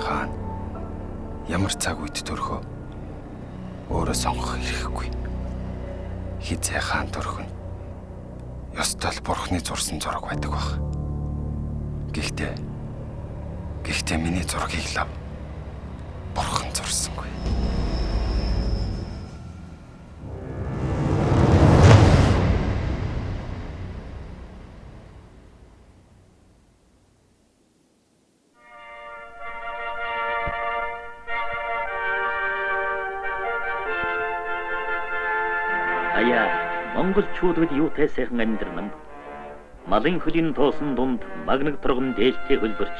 хаана ямар цаг үед төрхөө өөрөө сонгох хэрэггүй. Хизээ хаан төрөх нь ёстой л бурхны зурсан зураг байдаг баг. Гэхдээ миний зургийг л бурхан зурсангүй. Монголчуудад юутай сайхан амьдран малын хөлийн тоосон дунд магнаг тургам дээлтэй хөлбөрч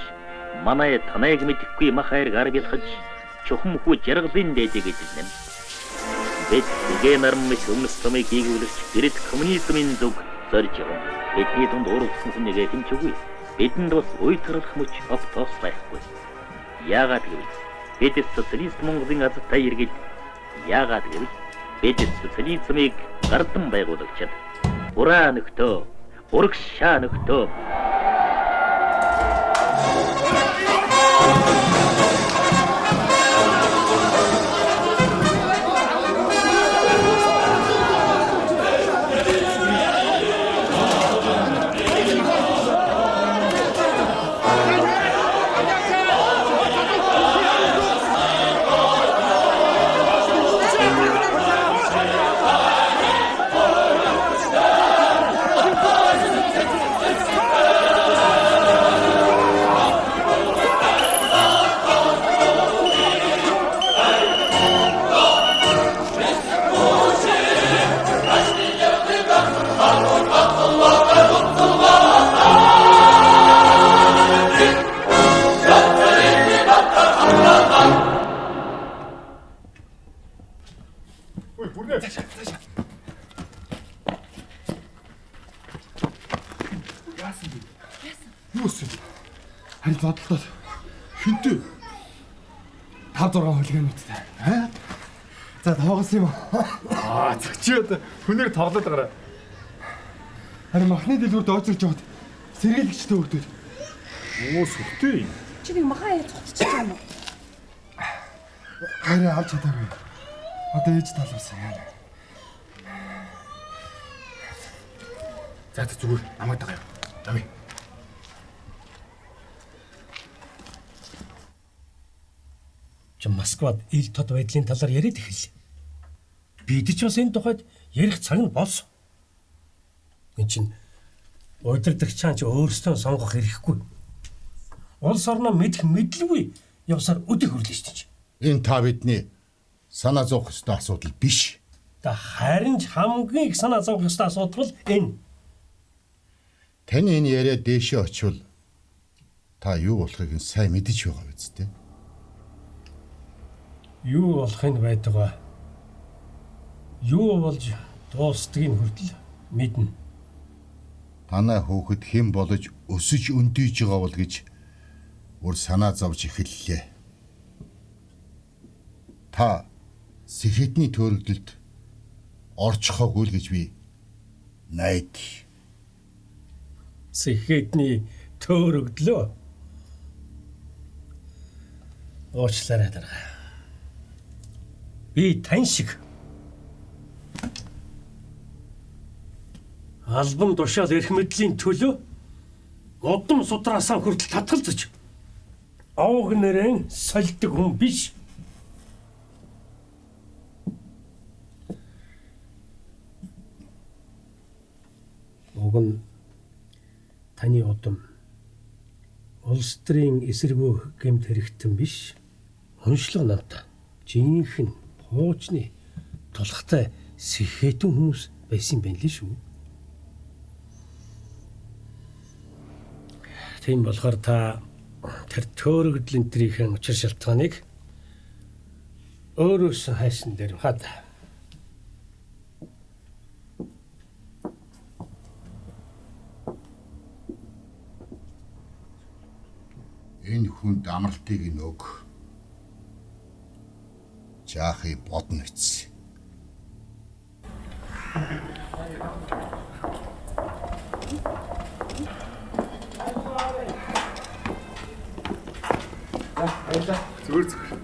манай танайг мэдэхгүй махаар гар бэлхэж чухам хүү жаргалын дээдэг гэжлэн бид эгэ нарм мэт өмнөс томыг гүйгүүлж гэрэл коммунизмын зүг зорж явна. Бидний дунд урагсан хүнийгээ хэмчгүй. Бидэнд бас уйтгарлах мөч октоос байхгүй. Яагаад гэвэл бид социалист Монголын азтай иргэл яагаад гэвэл бид социализмыг гардан байгуулагчид ураа нөхдөө урагшаа нөхдөө бодлоо хинтээ 5-6 хулигануудтай. За тоогоос юм аа. Зөчөөд хүнээр тоглоод байгаа. Харин махны дэлгүүр дооцорч яваад сэргийлэгчтэй өрдөөд. Оо сүртэй. Чи нэг махаа яаж цуцчих юм уу? Харин авч чадаагүй. Одоо ээж талуулсан яа. За зүгээр намайг дагаа. Давай. Чи Москвад ил тод байдлын талаар яриад эхэллээ. Бид ч бас энэ тухайд ярих цаг нь болсон. Энд чинь удирдагчаан ч өөрсдөө сонгох хэрэггүй. Улс орноо мэдэх мэдлгүй явсаар өдөх хөрлөө шүү дээ. Энэ та бидний санаа зовох ёстой асуудал биш. Та харин ч хамгийн их санаа зовох ёстой асуудал энэ. Таны энэ яриа дээшээ очивол та юу болохыг сайн мэдэж байгаа биз дээ. Юу болохын байдгаа. Юу болж дуустдгийг хүртэл мэднэ. Танай хөөхд хэн болж өсөж өндийж байгаа бол гэж өөр санаа зовж эхэллээ. Та сэхэтний төрөгдөлд орчихоогүй л гэж би найд. Сэхэтний төрөгдлөө. Уучлаарай дараа. Би тань шиг албан тушаал эрх мэдлийн төлөө удам судраасаа хүртэл татгалзаж авг нэрэн сольдог хүн биш. Уг нь таны удам улс төрийн эсэргүү гэмт хэрэгтэн биш. Онцлог намтаа жинхэнэ хуучны тулхтай сэхэтэн хүмүүс байсан байна лээ шүү. Тийм болохоор та тэр төөрөгдлийн төрийн учир шалтгааныг өөрөөс хайсан дээр хад. Энэ хүнд амралтыг нөг. Жаахи бодно үз. Зүгээр.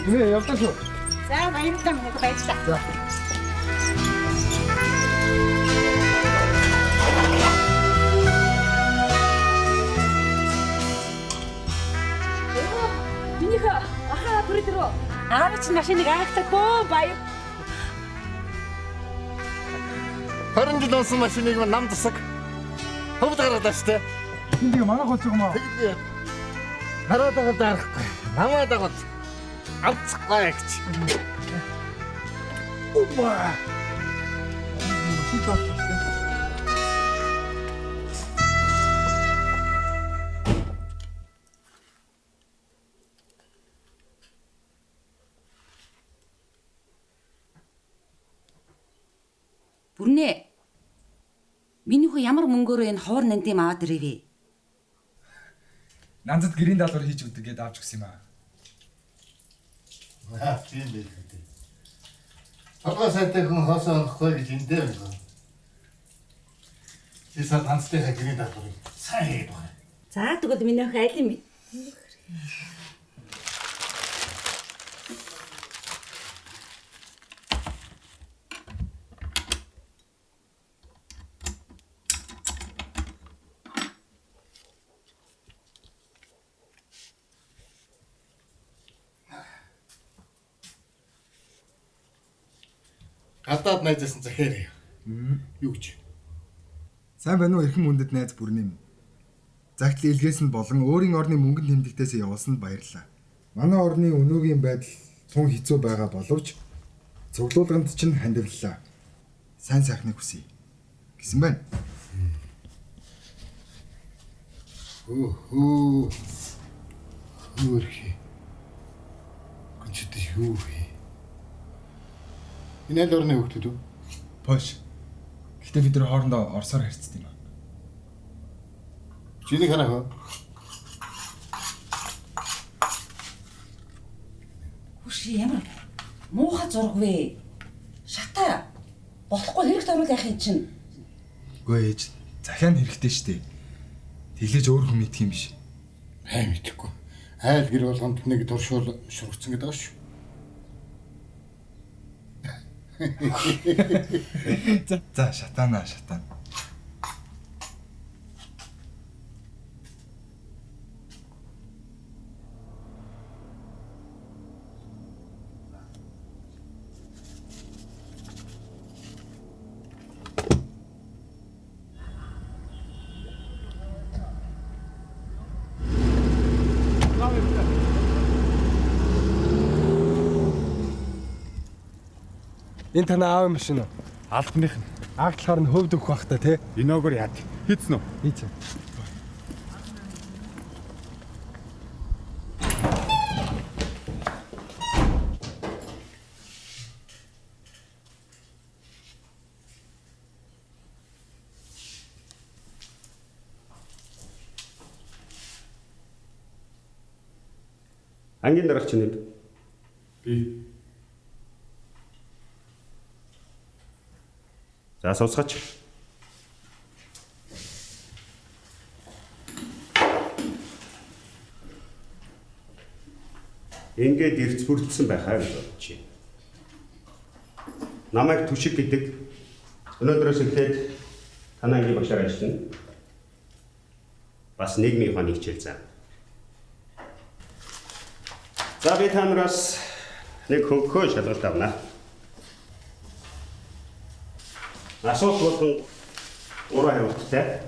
Нэ явтаа шүү. За баярлалаа минь баярлалаа. За. Минийх ахаа бүрдэрөө. Аав чинь машиныг аагтаггүй баяр. 20 жил онсон машиныг нам засаг. Хөвд гаргалаа штэ. Энийг манайх болж байгаа юм аа. Тэгээд нараад байгаа дарахгүй. Намаа дагал. Авцгаа гэж. Опа. Бүрнээ. Миний хөө ямар мөнгөөрөө энэ ховор нандим аваад ирээвэ? Нанзад гэрийн даалгавар хийж өгдөг гэдээ авч өгсөн юм аа. Тийм байх үү. Толгой сайтай хүн хоосоо онохгүй гэж эндээ байна. Тийсээ ганцтай гэрийн даалгаврыг сайн хийгээд байна. За тэгвэл миний ах айл юм бэ? Гадаад найзсан захиараа. Юу гэж? Сайн байна уу эрхэм хүндэт найз Бүрнэм. Загтал илгээс нь болон өөрийн орны мөнгөнд тэмдэгтээс явуулсанд баярлалаа. Манай орны өнөөгийн байдал тун хэцүү байгаа боловч цуглуулганд чинь хандивллаа. Сайн сайхныг хүсье гэсэн байна. Хөөхөө. Гүнчтэй юу вэ? Энэ аль орны хөлтүүд үү? Польш. Гэтэ бид нар хоорондоо орсоор харьцдаг юм аа. Чиний ханаа хөө. Хүш ямар муухай зураг вэ? Шатаа. Болохгүй хэрэгт оруулах юм чинь. Үгүй ээж. Захиан хэрэгтэй штэ. Тэглэж өөр хүн мэдх юм биш. Хай мэдэхгүй. Айл гэр болгонд нэг туршуул шургацсан гэдэг ааш. За шатаана. Энэ танаа аав машин уу? Албаных нь. Ааглахаар нь хөвд өгөх бах та тий. Энэгээр яад. Хийцэн үү? Хийч. Ангийн дараач нэв. Би. За сууцгаач. Ингээд эрц бүрдсэн байхаа гэж бодчих. Намайг түшиг гэдэг. Өнөөдрөөс эхлээд танай ангийн багшаар ажиллана. Бас нийгмийн ухааны хичээл заа. За би танараас нэг хөнгөө шалгалт авна. Асуулт болгон ураа хариулттай.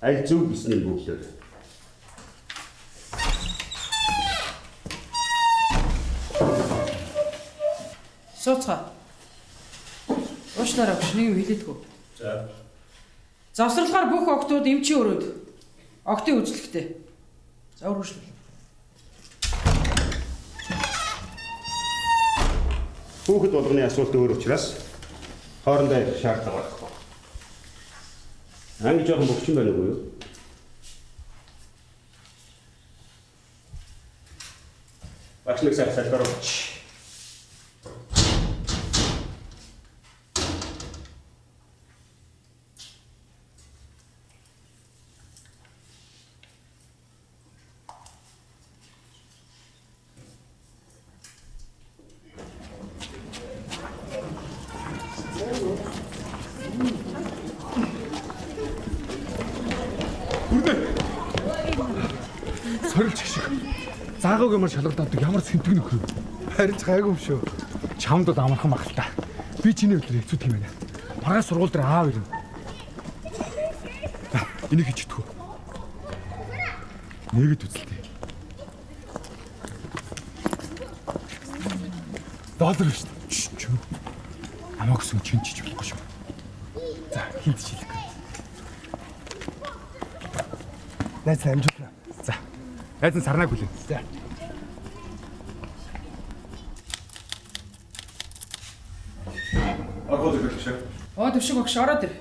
Аль зөв гэсний бүгдээр. Сууцгаа. Уучлаарай гэж нэг юм хэлээдгүй. За. Завсралгаар бүх октод эмчийн өрөөд октын үзлэгтэй. За үргэлжлүүл. Хүүхэд болгоны асуулт өөр учраас хоорондоо ярих шаардлага байхгүй. Анги жоохон богчин байна уу юу? Багш нэг сайн салбар өгч. Сорилч шиг. Заагаг ямар шалгадаад ямар сэнтэг нөхөр. Харин гайгүй юм шүү. Чамд бол амархан баг л та. Би чиний өдөр хэцүү тийм байна. Маргааш сургууль дээр аав ирнэ. Энийг хийж идэх үү? Нэгэд үзэлтэй. Доллар шүү дээ. Чүү. Амаа гэсэн чинь чиж болохгүй шүү. За, хинт чилэхгүй. Найз амжилтна. За. Айз нь сарнаг хүлээн. За. Оргол ирэх шээ. Төвшиг багш ороод ир.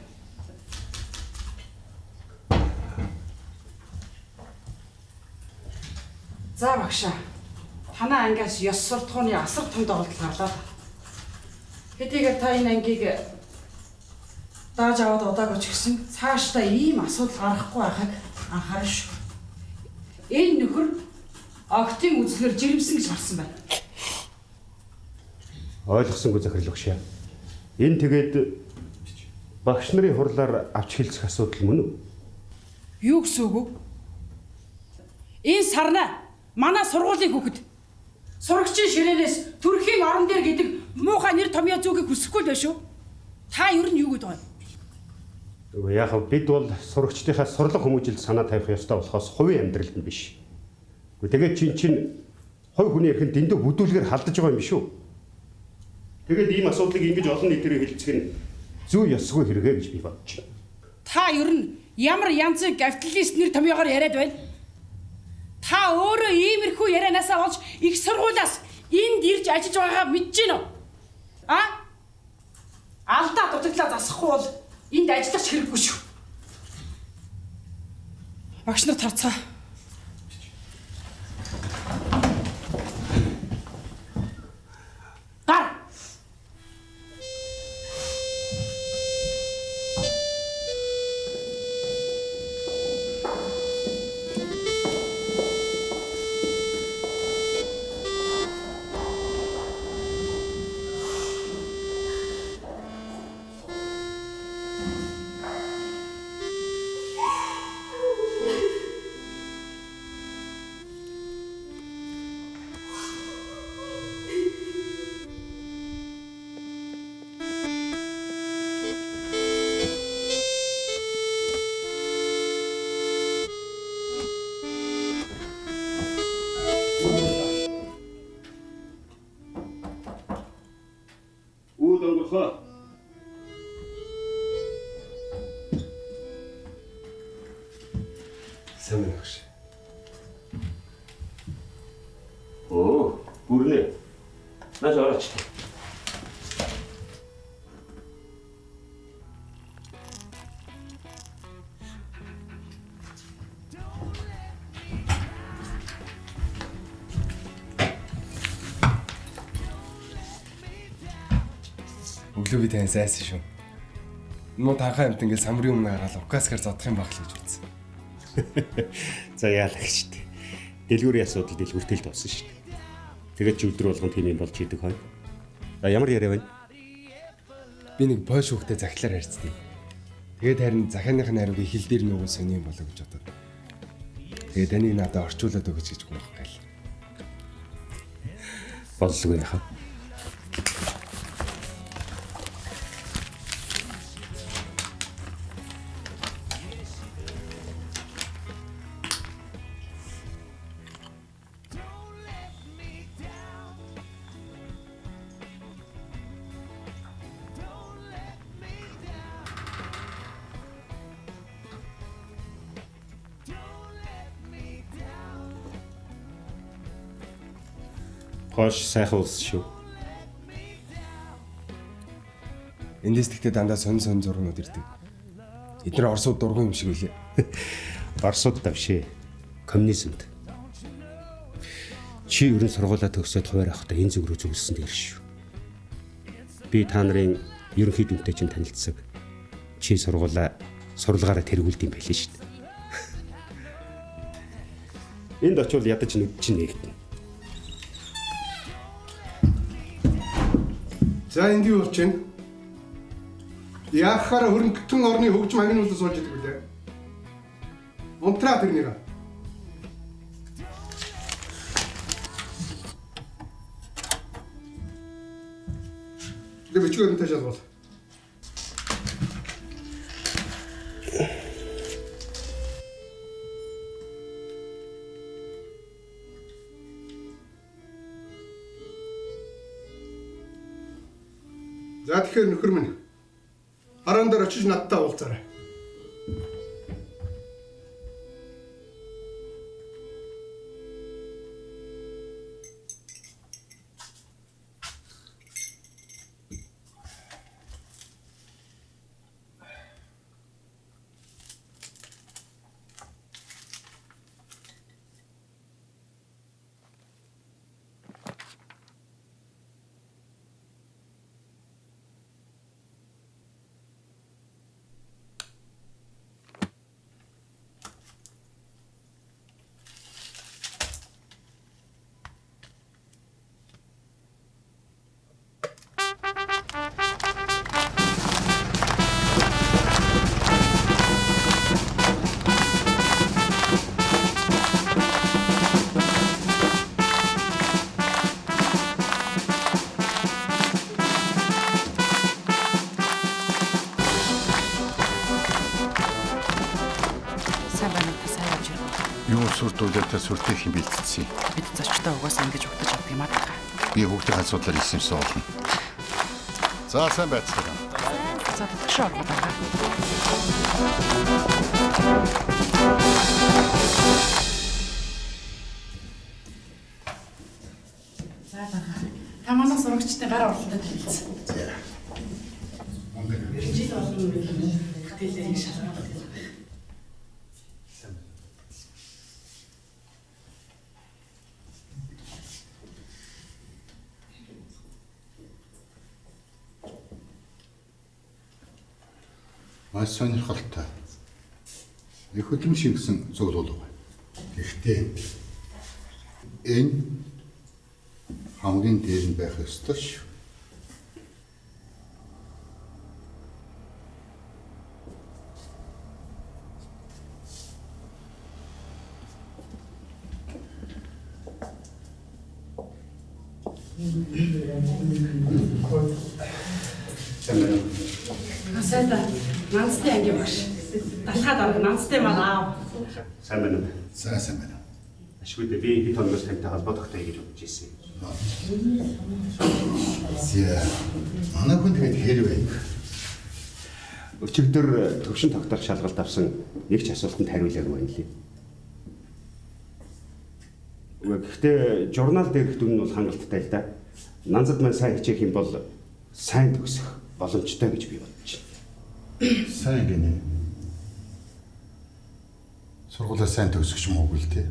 За багшаа. Танаа ангиас ёс суртахууны асар том доголдол гарлаа. Хэдийгээр та энэ ангийг дааж аваад удаагүй ч гэсэн цаашдаа ийм асуудал гарахгүй байхыг анхаарна шүү. Энэ нөхөр октын үзлэр жирэмсэн гэж болсон байна. Ойлгосонгүй захирал багш. Энэ тэгээд багш нарын хурлаар авч хэлцэх асуудал мөн үү? Юу гэсэн үг вэ? Энэ сарна манай сургуулийн хүүхэд сурагчийн ширээнээс төрхийн орон дээр гэдэг муухай нэр томьёо зүгийг хүсэхгүй л байх шүү. Та ер нь юу гэдэг вэ? Яг бид бол сурагчдынхаа сурлаг хүмүүжилд санаа тавих ёстой болохоос хувийн амьдралд нь биш. Тэгээд чинь хувь хүний эрхэнд дэндүү бүдүүлгээр халдаж байгаа юм биш үү? Тэгээд ийм асуудлыг ингэж олон нийтээр хэлцэх нь зүй ёсгүй хэрэгэ гэж би бодож байна. Та ер нь ямар янзын капиталист нэр томьёогоор яриад байна? Та өөрөө иймэрхүү ярианаасаа болж их сургуулиас энд ирж ажиллаж байгаагаа мэдэж гинөө? Алдаа дутагдлаа засахгүй бол энд ажиллах хэрэггүй шүү. Багш нар тарцгаа. Гар. Сайн байна багш. Бүрнэ. Наш орооч. Өглөө би тань сайсан шүү. Нуу танхаа амт ингээл самрын өмнө гараад укаскаар зодох юм баг л гэж үзсэн. За яалагч тий. Дэлгүүрийн асуудал дэлгүүртэл тоосон шүү дээ. Тэгээд чи өдөр болгон тийм юм болж идэг хой. За ямар яриа байна? Би нэг польш хүүхдэд захиалаар харьцдаг. Тэгээд харин захианых нь хариуг хил дээр нөгөө сони юм болоо гэж бодоод. Тэгээд таныг надад орчуулад өгөөч гэж гомох гайл. Боллгүй яхаа. Хош сайхан улс шүү. Эндээс тэгтээ дандаа сонин зургууд ирдэг. Эдгээр Оросууд дургуун юм шиг үлээ. Оросууд давшээ. Коммунизмд. Чи ерөн сургуулаа төгсөөд хуваар авахдаа энэ зүг рүү зүгэлсэн дээр шүү. Би та нарын ерөнхий дүнтэй чинь танилцсаг. Чи сургуулаараа тэргүүлд юм байлээ шүү дээ. Энд очивол ядаж нүд чинь нээгдэнэ. За энд юу болж байна? Яахаар хөрөнгөтөн орны хөгжим агнуулаас болж идэг үлээ. Унтраа тэрнийг. Тэг бичгээр нь ташаал бол. За тэгэхээр нөхөр минь хараан дээр очиж надтай уулзаарай. Сүрдүүлэлтэ сүртэх юм бэлтцсэн. Бид зочтой угаасаа ингэж өгдөж авдаг юм аа. Би хүүхдийн асуудлаар ирсэнсэн болно. За сайн байцгаана. За тэгш оргоо байгаа. За байгаа. Та манай сурагчдын гар оролтод хэлсэн. За. Жил олон хэтэлээ шалгах. Маш сонирхолтой. Их хөдөлмөр шингэсэн зөвлөл байна. Гэхдээ энэ хамгийн дээр нь байх ёстой шүү. Асайда нанстай анги багш. Далхаад арга нанстай маань аав. Сайн байна уу? Сайн байна. Ашгүй дээ би хэд хоногоос тантай холбоотой гэж бодож ирсэн. Зя. Манай хүн тэгээд хэрвээ өчигдөр төвшин тогтоох шалгалт авсан нэг ч асуултанд хариулаагүй байна лээ. Гэхдээ журнал дээрх дүн нь бол хангалттай л да. Нанзад маань сайн хичээх юм бол сайн төгсөх боломжтой гэж би бодож байна. Сайн гинэ. Сургуулаа сайн төгсөх юм уу гэлтэй.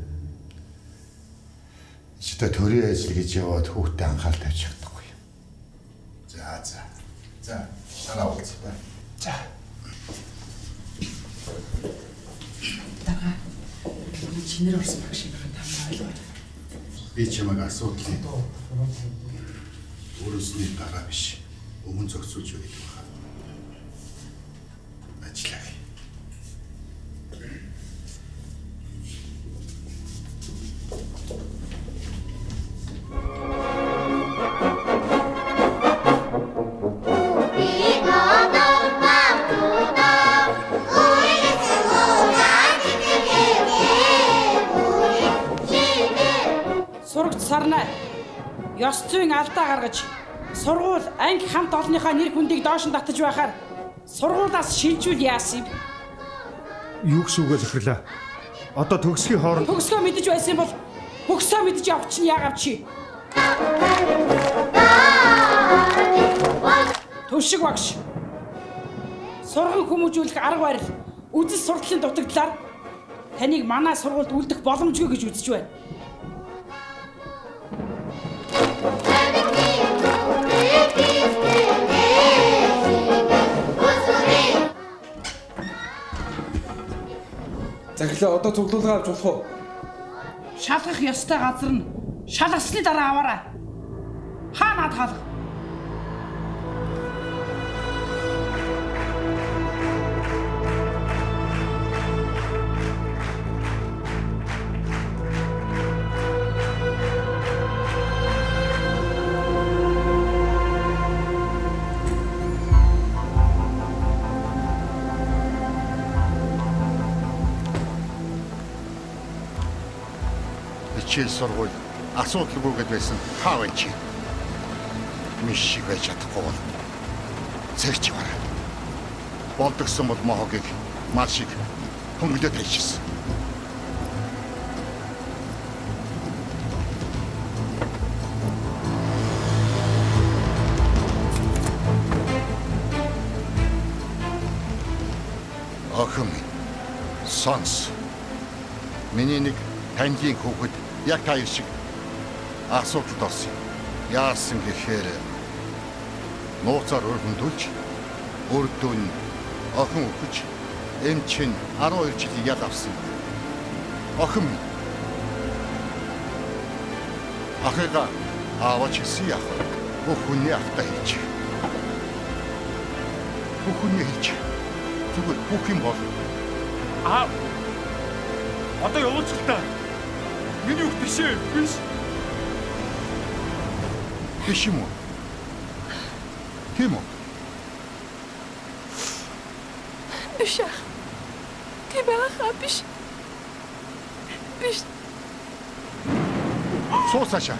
Чита төрийн ажил гэж яваад хүүхдэд анхаарал тавьчих чадахгүй. За. Санаа уулзъя. За. Дага. Чинэр орсон багш юм байна та ойлгоо. Би чамайг асуудлыг өөрөөсний дараа биш өмнө зохицуулж өгөх юм байна. Ажиллаа. Сурагч Сарнай ёс зүйн алдаа гаргаж сургууль анги хамт олонныхоо нэр хүндийг доош нь татаж байхаар сургуулиас шилжүүл яасан юм. Юу гэсүгээ захирлаа. Одоо төгсгийн хооронд Төгсгөө мэдэж байсан бол хөгсөө мэдэж явчих нь яагав чи. Төвшиг багш. Сурган хүмүүжүүлэх арга барил, үзэл сурталын дутагдлаар таныг манай сургуульд үлдэх боломжгүй гэж үзэж байна. Захирлаа одоо цуглуулга авч болох уу? Шалгах ёстой газар нь шалгасны дараа аваарай. Хаа над хаалга. Хичээл сургууль асуудалгүйгээд байсан хаа вэ чи? Миш шиг байж чадахгүй бол цэгч бараа. Болдгсон бол мохогийг мал шиг хөнгөлөө тайчсан. Охин сонс. Миний нэг таньгийн хүүхэд яг та шиг асуудалд орсон. Яасан гэхээр нууцаар өргөндүүлж өрдөн охин өгч эм чин 12 жилийн ял авсан. Охин ахыга аваач сия бүхний автаа хийж. Бүхний хийж. Зүгээр бүх юм бол Одоо явуулж л та. Миний үг биш ээ. Биш. Биш юм уу? Тийм үү? Биш. Тийм аа биш. Биш. Суусаша.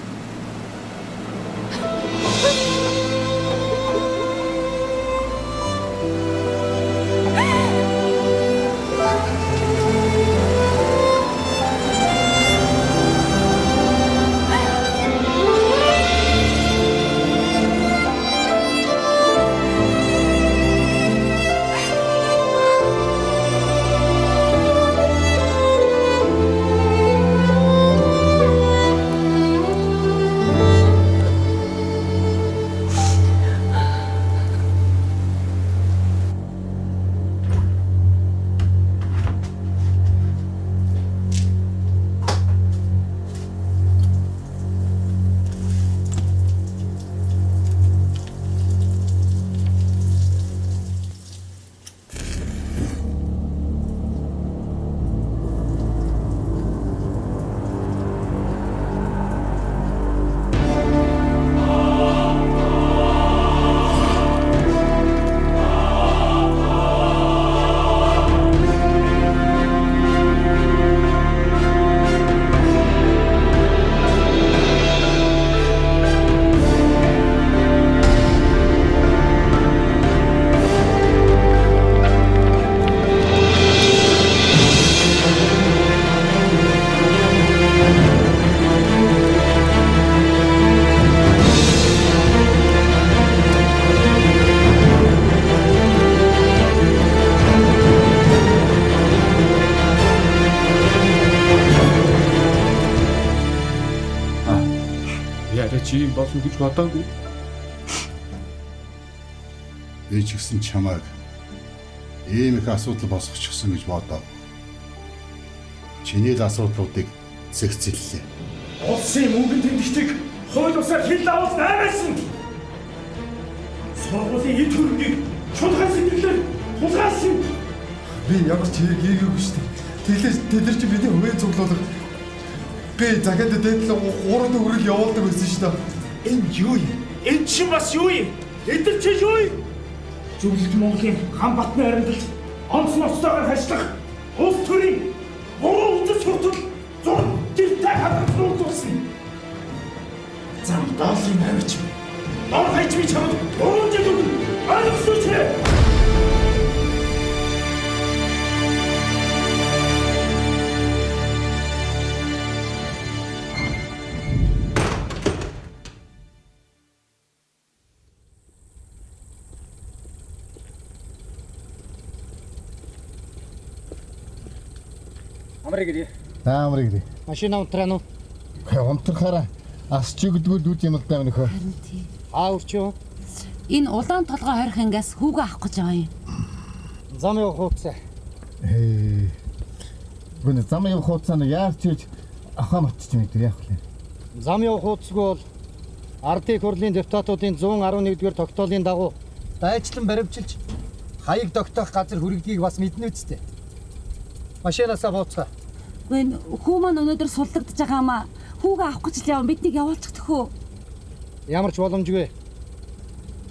Чи болно гэж бодоогүй. Би ч гэсэн чамайг ийм их асуудал босгочихсон гэж бодоо. Чиний л асуудлуудыг зэгцэллээ. Улсын мөнгөнд тэмдэгтийг хууль бусаар хил давуулж наймаасан. Сургуулийн эд хөрөнгийг чулгай сэтгэлээр тулгаалсан. Би ямар ч хэрэг хийгээгүй шүү дээ. Тэглэж тэдэр чи бидний хувийн цуглуулга. Би загад дээдлээ 3 өрөг явуулдаг байсан шүү дээ. Энэ юу юм? Энэ чинь бас юу юм? Эдгээр чи юу юм? Зөвлөлт Монголын ган батны арилд онц ноцтойгоор хашлах улс төрийн буруу үзэл суртал зур жилтэй хадгалсан. Зам даалын авч. Дор хайч би чамд 3 жил өгнө. Ойлгосооч. Амрыг ирээ. За амрыг ирээ. Машина унтраа нү. Унтрахаараа асч өгдгөө дүүд юм л даа нөхөө. Харин тий. Аавч юу? Энэ улаан толгой хорих ангиас хүүгээ авах гэж байгаа юм. Зам явах хуудасаа. Гүн зам явах хуудасаа яаж ч ахаа матчих юм дээ яах вэ? Зам явах хуудасгүй бол ардын хурлын депутатуудын 111-р тогтоолын дагуу дайчлан баримжилж хаяг тогтоох газар хүрэгдгийг бас мэднэ үсттэй. Машинаасаа бууцгаа. Гүн хүү маань өнөөдөр суллагдж байгаамаа хүүгээ авах гэж л яваа биднийг явуулчих төхөө. Ямар ч боломжгүй.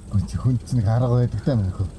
Гүн чи хүн чинь арга байдаг таа нөхөө.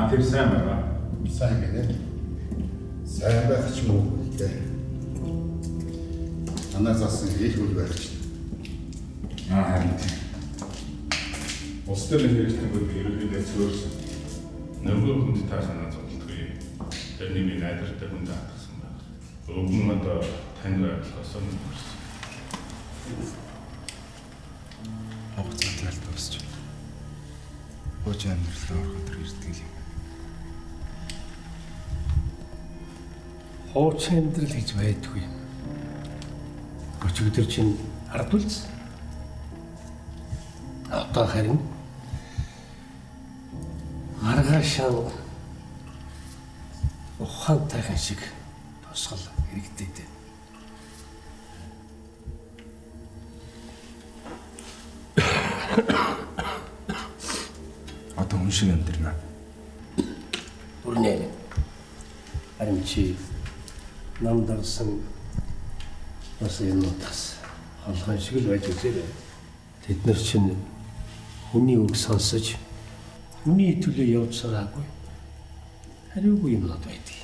Тэр сайн байгаа. Сайн гэнэ. Сайн байх ч муу дээ. Танаас асан их үл байх ч. Харин. Улс төрийн хэрэгтэй بود ерөнхийдөө зөвөрсөн. Нөгөө хүнд та санаа зовлтгүй. Тэрний минь найдвартай хүнд хатгсан байна. Өгөн одоо тань ажиллахаас өмнө хүрсэн. Хугацаатай л дуусч. Гооч амьдралаа ороход ирдэг юм. Хууч амьдрал гэж байдгүй юм. Өчигдөр чинь ардулц. Одоо харин маргаашаа ухаантайхан шиг тусгал хэрэгтэй дээ. Одоо хүн шиг амьдрна. Бүрнээ. Харин чи нам дарсан бас энэ утас халхан шиг л байж үзээрэй. Тэд нар чинь хүний үг сонсож хүний төлөө явж байгаагүй. Хариугүй юмнууд байдаг.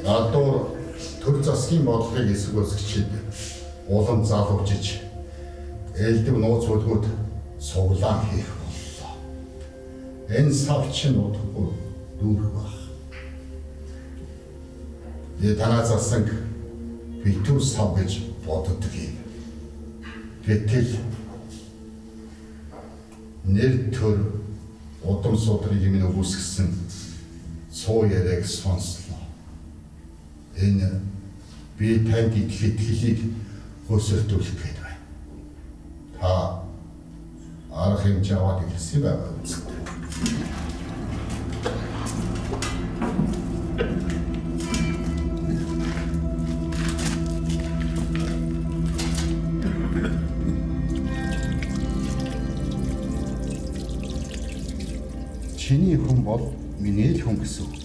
Надад төр засгийн бодлогыг эсвэлгчид улам залуужиж элдв нууц бүлгүүд суглаан хийх боллоо. Энэ савч нь удахгүй дүүрэх баг. Танаас асан битүү сав гэж боддог юм. Гэтэл нэр төр удам судрыг минь өгөөсгсөн цоо яриаг сонслоо. Энэ би танд идэх итгэлийг хөсөлтүүлэх гээд байна. Та арга хэмжээ аваад ирсэн байгаа үстэй. Чиний хүн бол миний л хүн гэсэн үг.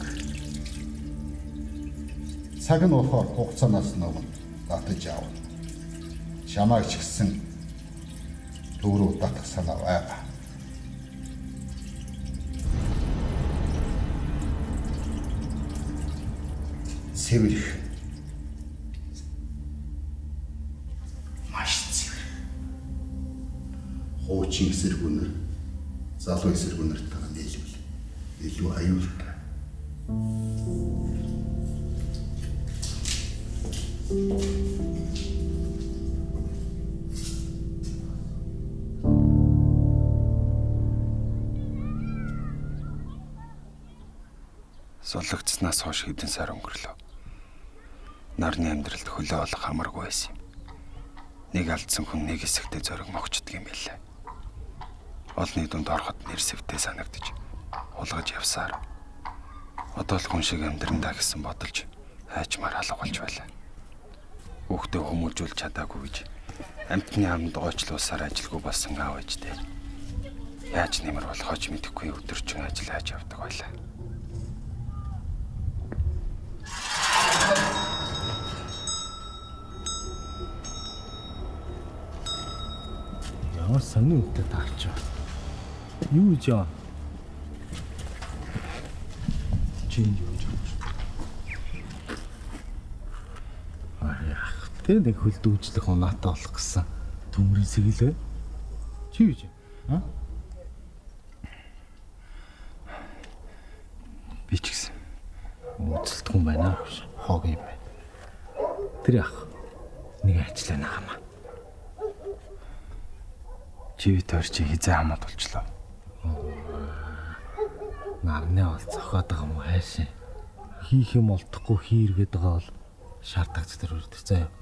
Цаг нь болохоор хугацаанаас өмнө татаж авна. Чамайг ч гэсэн дөрөв татах санаа байгаа. Цэвэрх. Маш цэвэр. Хуучин эсэргүүнэр залуу эсэргүүнэртэйгээ нийлвэл илүү аюултай. Суллагдсанаас хойш хэдэн сар өнгөрлөө. Нарны амьдралд хөлөө олох хамаргүй байсан юм. Нэг алдсан хүн нэг хэсэгтээ зориг могчдөг юм байлаа. Олны дунд ороход нэрсэвтэй санагдаж хулгаж явсаар. Одоо л хүн шиг амьдрандаа гэсэн бодолж хайчмаар алга болж байлаа. Хүүхдээ хүмүүжүүлж чадаагүй гэж Амтны амд гойчлуусаар ажилгүй болсон аав ээжтэй. Яаж нэмэр болох хож мэдэхгүй өдөржин ажиллаж явдаг байлаа. Ямар сонин үнэтэй таарч байна. Юу гэж яа? Чин юу гэж байна? Тэ нэг хөл дүүжлэх унаатай болох гэсэн төмрийн сэгэлээ. Чи юу гэж байна? Би ч гэсэн мөцөлтгөн байна аа. Хог юм байна. Тэр яах? Нэг ажиллаа нахамаа. Чи төрч хизээ хамаад болчлоо. Нарны бол зохиод байгаа юм хайшин. Хийх юм олдохгүй хийргээд байгаа бол шаардлагач төр үрдэх заяа.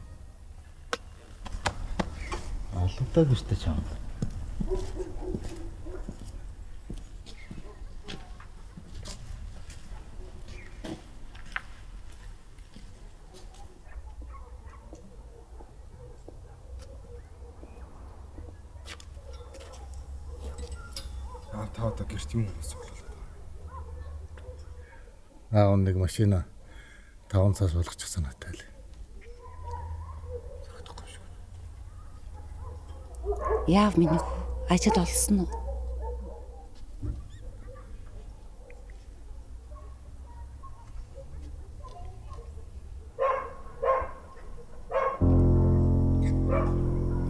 Олонтой гэртээ чам. Та одоо гэрт юм уу цуглуулаад байгаа. Нэг машина 5 цаас болгочих санаатай л. Яав минь ажил олсон уу?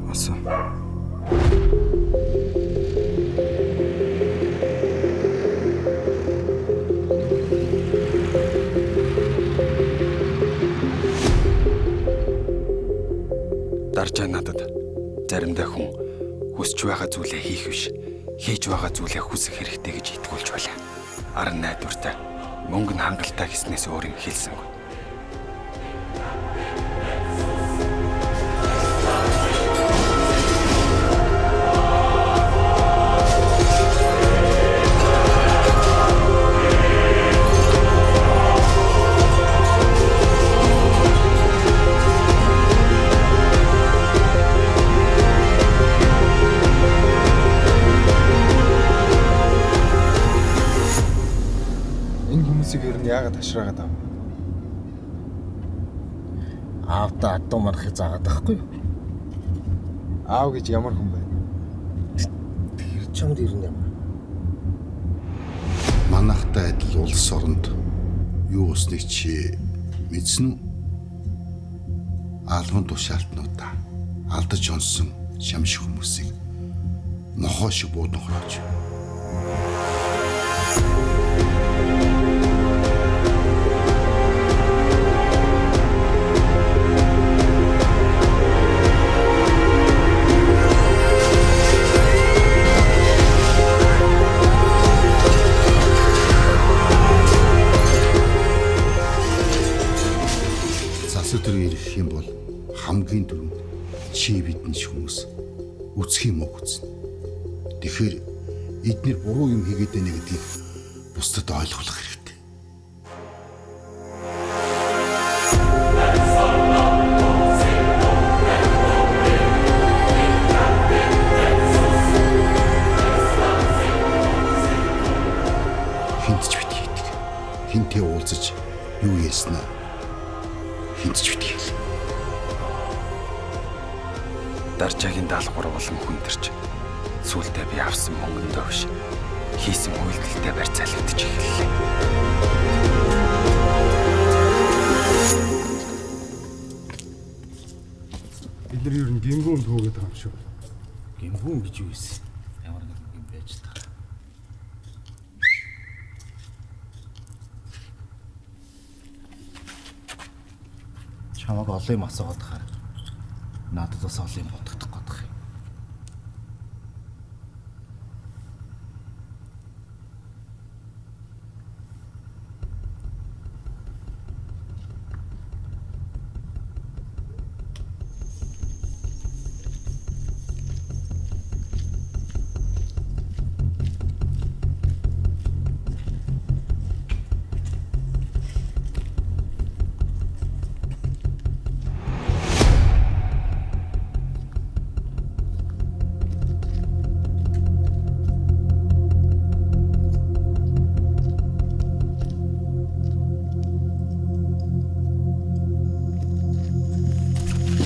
Асан. Даржаа надад заримдаа хүн хүсч байгаа зүйлээ хийх биш, хийж байгаа зүйлээ хүсэх хэрэгтэй гэж итгүүлж байлаа. Арын найдвартай, мөнгө нь хангалттай гэснээс өөр юм хэлсэнгүй. Яагаад ташраагаад ав? Аавда адуу мархыг заагаад байхгүй юу? Аав гэж ямар хүн байна? Тэр чамд ирнэ юм. Манайхтай адил улс оронд юу усныг чи мэдсэн үү? Албан тушаалтнуудаа алдаж онсон шамшиг хүмүүсийг нохоо шиг буудан хороож. Өдөр ирэх юм бол хамгийн түрүүнд чи бидний хүмүүс үсэх юм уу гэсэн. Тэгэхээр эдгээр буруу юм хийгээд байна гэдгийг бусдад ойлгуулах хэрэгтэй. Хинт ч бит хийдэг. Хинтээ уулзаж юу яснаа хинтч битгий. Даржаагийн даалгавар болон хүндэрч сүүлдээ би авсан мөнгөндөө биш хийсэн үйлдэлтэй барьцаалагдчих эхэллээ. Бид нар ер нь гингүүн төгөөд байгаа юм шүү. Гингүүн гэж юу ийсэн? Ямар нэг юм байж та. Чамаг олон юм асуугаад хаа. Надад бас олон юм бодох годох юм.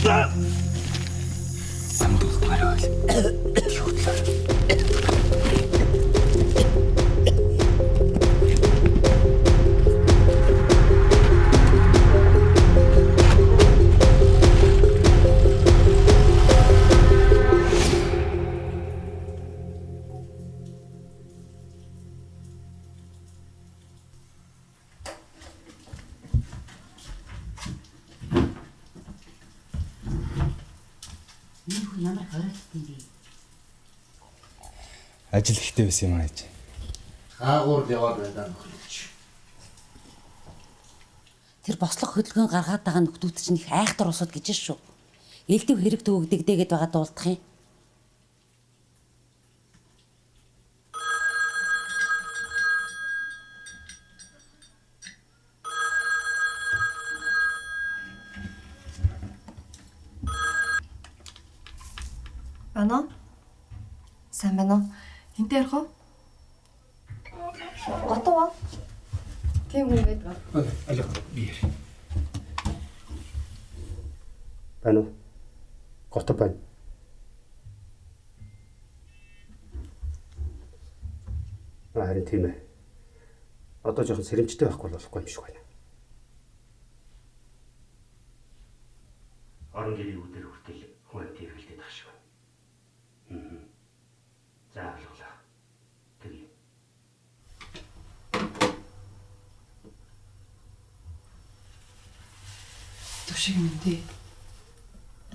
Самд болдгоо бол. Ямар хориолтын бэ? Ажил ихтэй байсан юм аа гэж. Хаагуур яваад байлаа нөхөрч. Тэр бослог хөдөлгөөн гаргаад байгаа нөхдүүд чинь их айхтар усууд гэж шүү. Элдв хэрэг төвөгдөгдөөгээд байгаа дуулдах юм. Ано? Сайн байна уу? Хинтээ ярих уу? Готов. Тийм хүн байдаг. Алло, би яар. Байна уу? Готов байна. Харин тийм ээ. Одоо жоохон сэрэмжтэй байхгүй болохгүй юм шиг байна. Орон гэрийн үдээр хүртэл хүн тэргэлдээд тах шиг байна. За алуулаа. Тэгье. Төшиг мэдээ.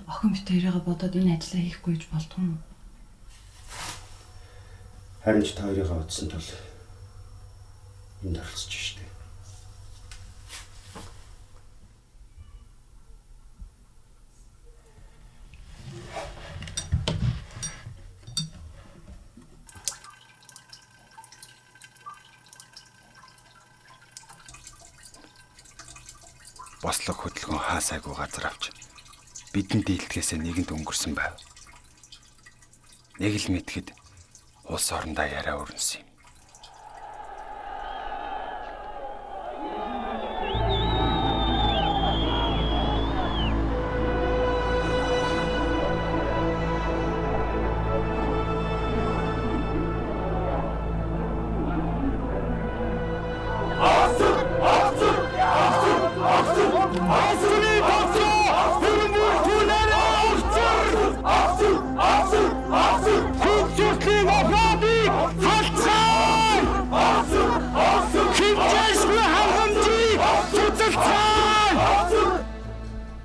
Охин битээрээ бодоод энэ ажлаа хийхгүй гэж болдгоо юм. Харин ч та хоёрыг утсан тул энд оролцож штэ. Бослог хөдөлгөөн хаасайгүй газар авч бидэнд дийлдэхээсээ нэгэнд өнгөрсөн байв. Нэг л мэдхэд улс орондоо яриа өрнөсөн юм.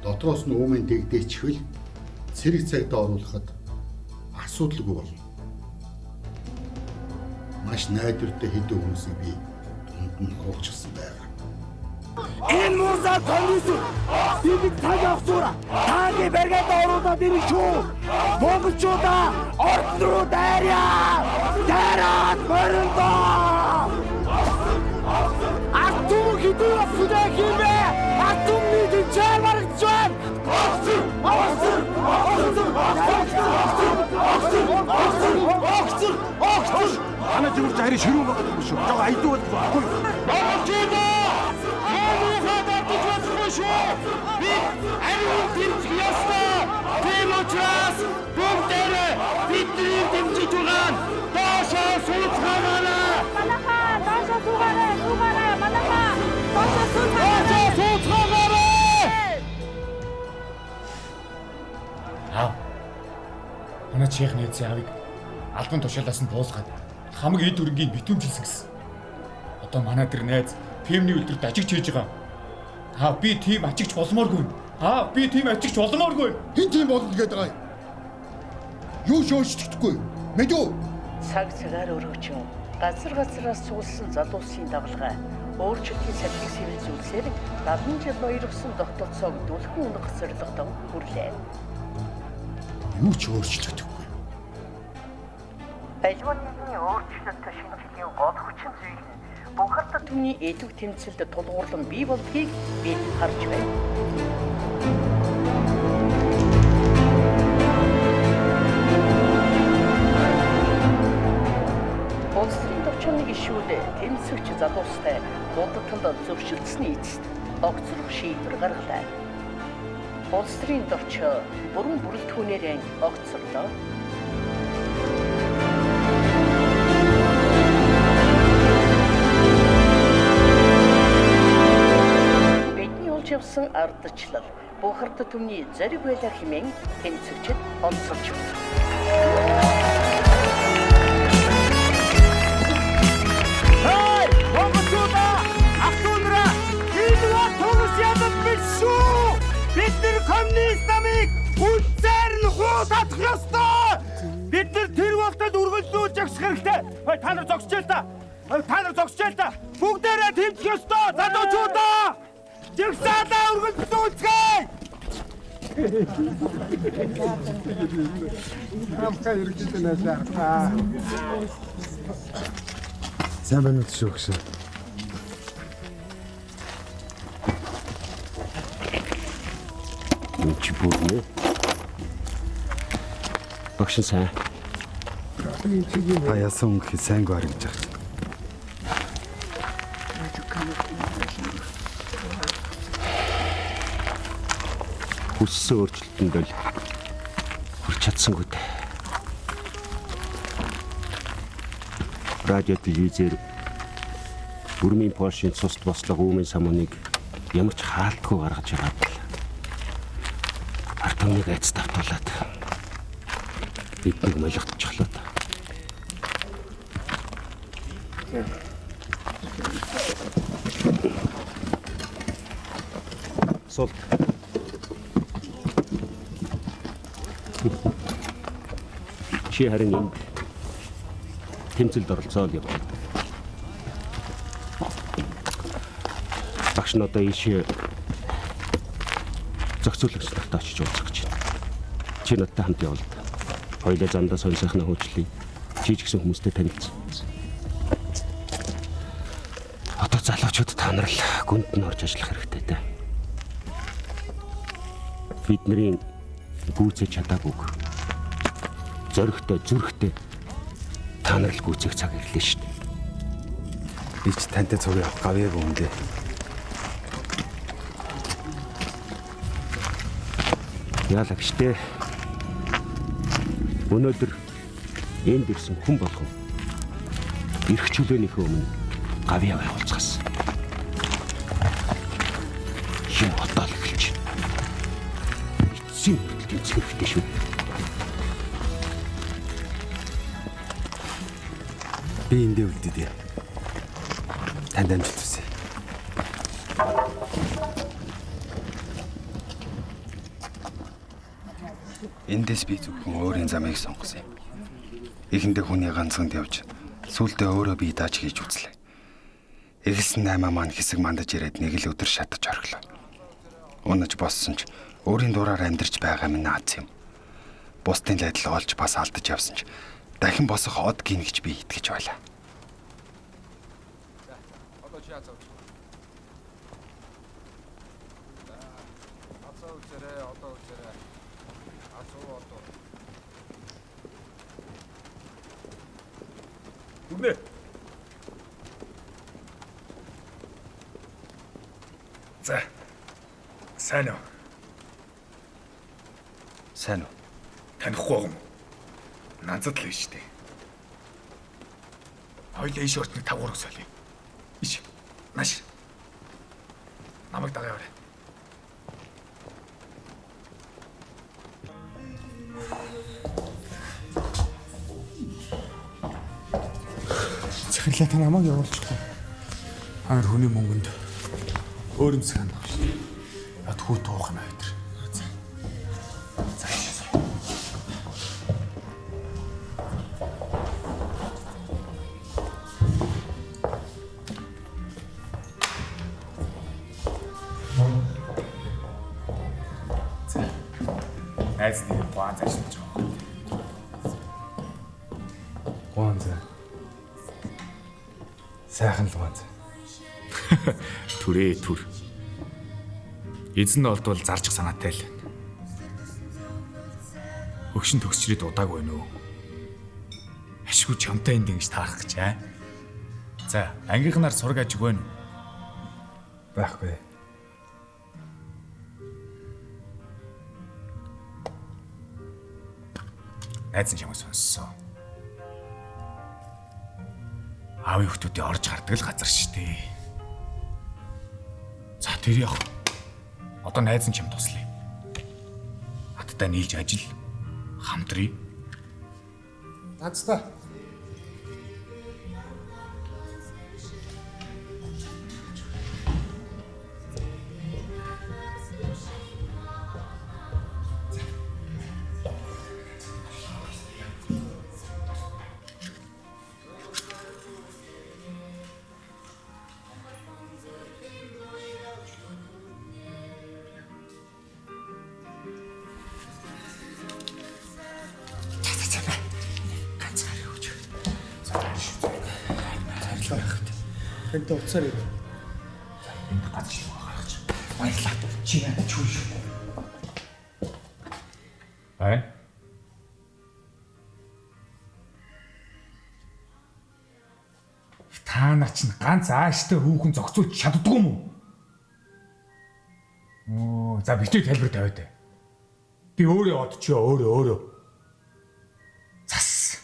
Дотроос нь уумын дэгдээчихвэл цэрэг цагт оруулахад асуудалгүй болно. Маш найдвартай хэдэн хүмүүсийг би тунд нь хуучсан байгаа. Энэ муусаа комисс бид цаг авсуура. Таагийн бригад оруулаад ирэх шүү. Монголчуудаа орд руу дайраа. Дайраад мөрөндөө. Атум хитүү афудаа химэ. Атумны дэчээр маргаж байна. Ана зүрх хайр ширүүн байгаа юм шүү. Жоо айдуу байхгүй. Монголчуудаа би ариун тэмцэх ёстой. Тийм учраас бүгдээрээ бидний дэмжиж байгаа доошоо сууцгаарай. Манайхаа доошоо суугаарай. Манайхаа доошоо сууцгаарай. Аа. Ана чих нээцээ авыг албан тушаалаас нь дуусгаад хамаг эд үргийн битүүмжилсэн гэсэн. Одоо манай тэр найз пемний үлдэрт ажигч хийж байгаа. Би тийм ажигч болмооргүй. Би тийм ажигч болмооргүй. Хин тийм болно гэдэг байгаа юм. Юу шөөшдөггүй. Мэдүү. Цаг цагаар өргөж юм. Газраас суулсан залуусын давлгаа өөрчлөлтийн салхийг сэрүүлсээр 70 жил ноёрсон тогтолцоог дүлхэн унах зорилготой хүрлээ. Юу ч өөрчлөгдөхгүй. Аливаа нэгний өөрчлөлтөд шинжилгээний гол хүчин зүйл нь Бухарта түмний эдүг тэмцэлд тулгуурлан бий болдгийг бид харж байна. Улсын төвчний гишүүд тэмцэгч залуустай буддтанд зөвшөлдсөний эцэст огцрох шийдвэр гаргалаа. улс төрийн төвч бүрэн бүрэлдэхүүнээр огцорлоо. Бидний олж явсан ардчлал бүх ард түмний зориг байлаа хэмээн тэнцвчэд онцолж байна. Бид коммунист намыг үнцээр нь хуудах ёстой. Бид тэр болтод үргэлжлүүлж явах хэрэгтэй. Та нар зогсож л та. Бүгдээрээ тэмцэх ёстой. Залуучуудаа жигсаалаа үргэлжлүүлцгээе. Амка иргэдэн ажиллаа. Сайн байна уу шүү гэсэн. Чи бүрнэ. Багш сайн. Аяасан гэх сайн гар гэж байна. Хүссэн өөрчлөлтөнд л хүрч чадсангүй дээ. Радио телевизээр Бүрмийн Польшийн цусд бослого Үүмэн самууныг ямар ч хаалтгүй гаргаж ирээд Артемыг айц давтуулаад биднийг молигдчихлоо та. Сол. Чи харин энд тэмцэлд оролцоод явж байна. Багш нь одоо ийшээ зохицуулагч нартай очиж уулзах гэж байна. Чи надтай хамт явал. Хоёулаа замдаа сонь сайхнаа хөөчлөе. Чи ч гэсэн хүмүүстэй танилцсан. Одоо залуучууд та нар л гүнд нь орж ажиллах хэрэгтэй дээ. Бидний гүйцэж чадаагүй. Зоригтой, зүрхтэй та нар л гүйцэх цаг ирлээ шүү дээ. Би ч тантай цуг явах гавьяагүй юм дээ. Яалагчтэй. Өнөөдөр энд ирсэн хүн болгон эрх чөлөөнийхөө өмнө гавьяа байгуулцгаасан. Юм одоо л эхэлж байна. Эцсийн хүртэл тэмцэх хэрэгтэй шүү. Би эндээ үлдээ. Танд амжилт хүсье. Эндээс би зөвхөн өөрийн замыг сонгосон юм. Эхэндээ хүний ганцхан явж, сүүлдээ өөрөө бие дааж хийж үзлээ. Эхэлсэн 8 маань хэсэг мандаж ирээд нэг л өдөр шатаж орхилоо. Унаж боссон ч өөрийн дураар амьдарч байгаа минь наац юм. Бусдын байдал олж бас алдаж явсан ч дахин босох од гин гэж би итгэж байлаа. Одоо чи яцаа. Одоо үзээрэй. Үгнэ. За. Сайн уу? Сайн уу? Танихгүй юм. Нанцад л биш дээ. Хоёлаа иш ортны тавгуурах солиё. Иш. Маш. Намайг дагаа яваарай. Захирлаа та намайг явуулчихгүй. Хаар хүний мөнгөнд өөр юм сайн баг шүү. Ад хүү туух юм аваад. Найз нэг гуан зашилж байгаа. Гуан заа. Сайхан л гуан заа. Түрээ түр. Эзэн нь олдвол зарчих санаатай л. Өгшин төгсчрээд удааг байна уу? Ашгүй чамтай энд ингэж таарах гэж аа. За, ангийнхнаар сураг ажиг байна уу? Байхгүй. Найз нь чамайг сонссон. Аавын хүмүүсийн орж гардаг л газар шүү дээ. За тэр яах. Одоо найз нь чам туслая. Хаттай нийлж ажил хамтрий. Нацтай. Энд уцаар ирэв. Энд газар шиг гаргаж. Баярлалаа. Чи яа чүү шүү. Ай? Та нар чинь ганц ааштай хүүхэн зохицуулж чаддгүй юм уу? Оо, за битүү тайлбар тавиад. Би өөрөө одчихё, өөрөө. Зас.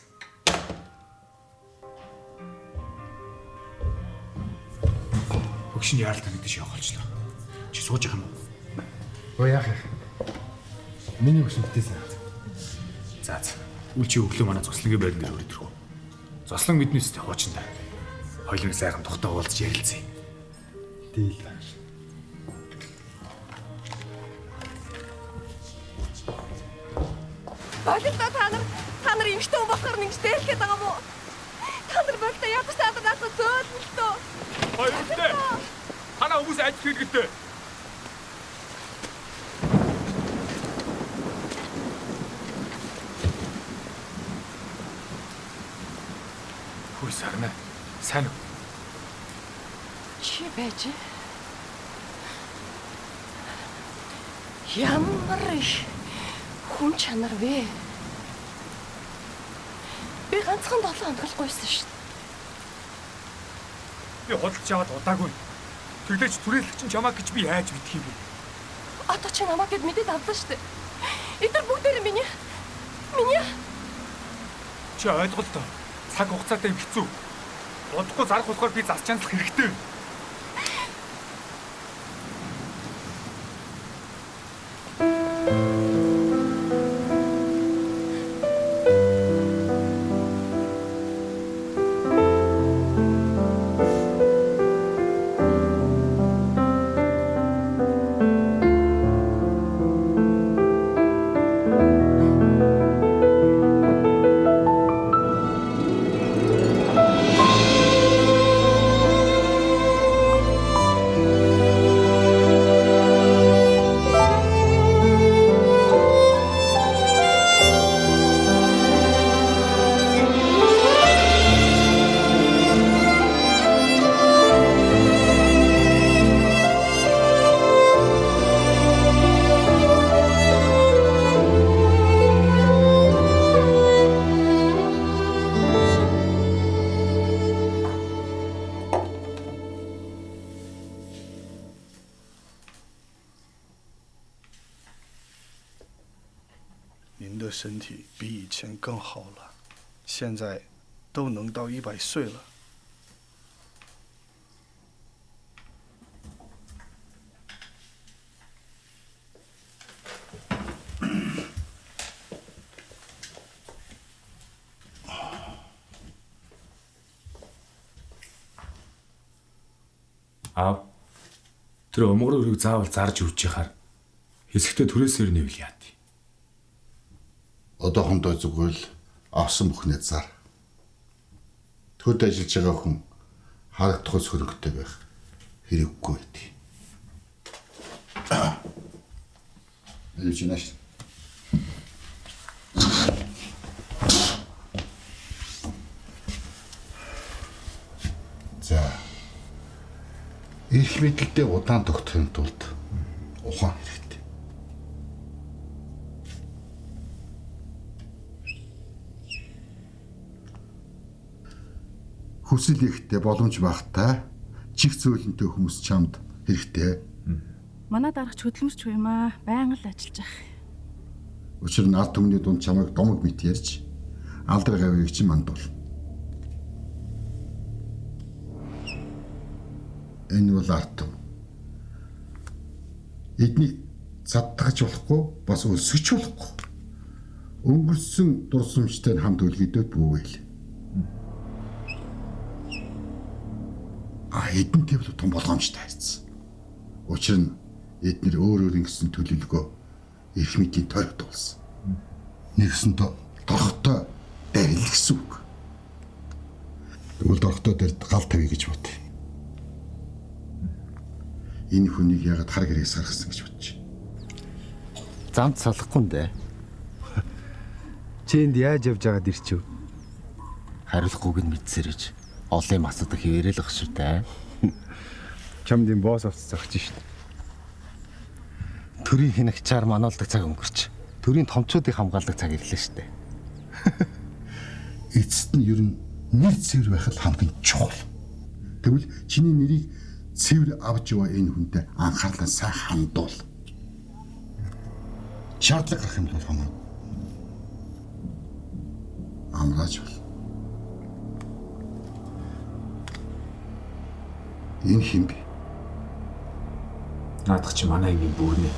Хөгшин яаралтай гэдэг шиг явуулчлаа. Чи сууж байгаа юм уу? Оо яах юм? Миний хөшөлтөөсөн. За. Үл чи өглөө манай цуслангийн байран дээр өрөдөрхөө. Зослон мэднэстэй хуучинда. Хоёулын сайхан тухтай уулзж ярилцъя. Дийл. Болтой та нар эмчтэй хүн болохоор нэгж дээлгээд байгаа мó. Та нар болтой ядаж та нар надад зөөлнөлтөө. Хоёртой. Хана хүмүүс ажил хийлгэлтэй. Хөөе сарна. Сайн уу? Чи байж. Ямар их хүн чанар вэ? Би ганцхан 7 хоног л гуйсан шүү дээ. Би худалдаж аваад удаагүй. Тэглэж түрээлэгч нь чамаа гэж би яаж мэдх юм бэ? Одоо чи намайг гэд мэдээд авлаа шүү дээ. Эдгээр бүгдээр миний. Чи ойлголоо. Цаг хугацаатай юм хэцүү. Удахгүй зарах болохоор би зас чанслах хэрэгтэй.您的身体比以前更好了，现在都能到100岁了。Аав. Тэр өмгөр өрийг заавал зарж өгч яхаар хэсэгтээ түрээсээр нэвэл яа. Одоохондоо зүгээр л авсан бүхнээ зар. Төд ажиллаж байгаа хүн харагдах хөрөнгөтэй байх хэрэггүй байдгийг. Начинаш. За. Их мэдлэлтэй удаан тогтохын тулд ухаан хэрэгтэй. Хүсэл ихтэй боломж багтаа чих зөөлөнтэй хүмүүс чамд хэрэгтэй. Манай дарагч хөдөлмөрч юм аа. Байнга л ажиллаж ах. Учир нь ард түмний дунд чамайг домог мэт ярьж алдар гавьяг чинь манд бол. Энэ бол ард түм. Эднийг цадтагч болохгүй бас өлсгөч болохгүй. Өнгөрсөн дурсамжтай хамт үлгэдэд бүүгээл. Эдэнтэй бол том болгоомжтой хайцсан. Учир нь эднэр өөр ингэсэн төлөвлөгөө их мэдийн тойрогт болсон. Нэгсэндээ дорхтой дайрал гэсэн үг. Тэгвэл дорхтой дээр гал тавья гэж бод. Энэ хүнийг ягаад хар гэрээс гаргасан гэж бодчих. Замд салахгүй нэ. Чи энд яаж явж байгаад ирчихв? Хариулахгүйг нь мэдсэрэж олон юм асуудаг хэвээрэл ах шүү дээ. Чамд юм боос авц зогч шít. Төрийн хинэгчээр мануулдаг цаг өнгөрч. Төрийн томчуудыг хамгаалдаг цаг ирлээ шүү дээ. Эцэст нь ер нь нэр цэвэр байх л хамгийн чухал. Тэгвэл чиний нэрийг цэвэр авч яваа энэ хүнтэй анхаарлаа сайн хандуул. Шаардлага гарах юм бол хамаагүй. Амрааж бол. Энэ хин бэ? Наадах чи манай ангийн бүрнэ.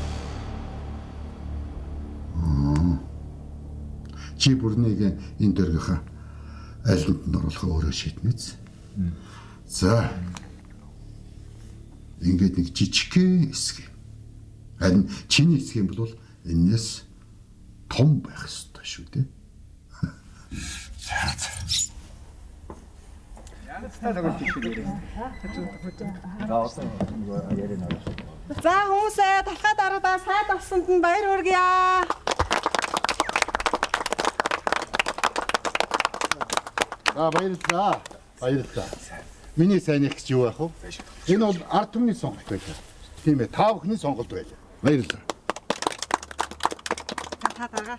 Чи бүрнийг энэ дөргийнхаа аль нүдэнд оруулахаа өөрөө шийднэз. За. Ингээд нэг жижигхэн хэсэг. Харин чиний хэсэг юм бол энэс том байх ёстой шүү дээ. За хүмүүсээ талхай даруудаа сайд авсанд нь баяр хүргье. Баярлалаа. Баярлалаа. Миний сайн их гэж юу байх вэ? Энэ бол ард түмний сонголт байлаа. Тийм ээ, та бүхний сонголт байлаа. Баярлалаа. Та дарга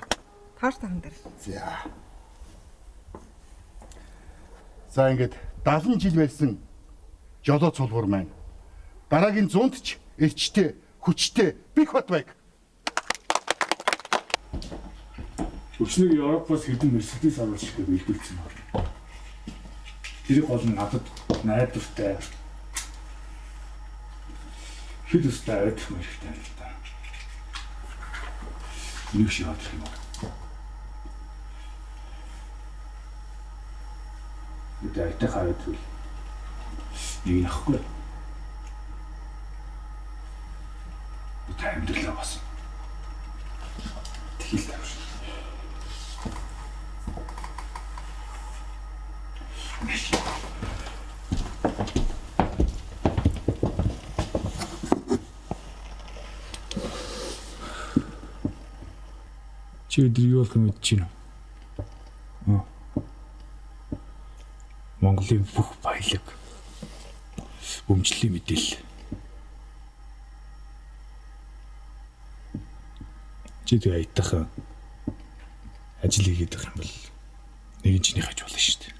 тоош тахан дээр. За ингээд 70 жил байсан жолоо цулгуур маань дараагийн 100-д ч эрчтэй, хүчтэй бих бат байг. Өчнөг Европоос хэдэн Мерседес аваад шиг бэлдүүлсэн байна. Тэр гол нь надад найдвартай. Хэд өстэй айдах мэрэгтэй л да. Нэг шиг авах юм уу? Үгүй айдах хайдвал нэг нахгүй. Үгүй амьдралаа бас. Тэгэл тавш. Чи өдөр юу болох юм мэдэж байна уу? Монголын бүх баялаг өмчлөлийн мэдээлэл. Чи тэг айтахан ажил хийгээд байх юм бол нэг нь чиний хаж болно шүү дээ.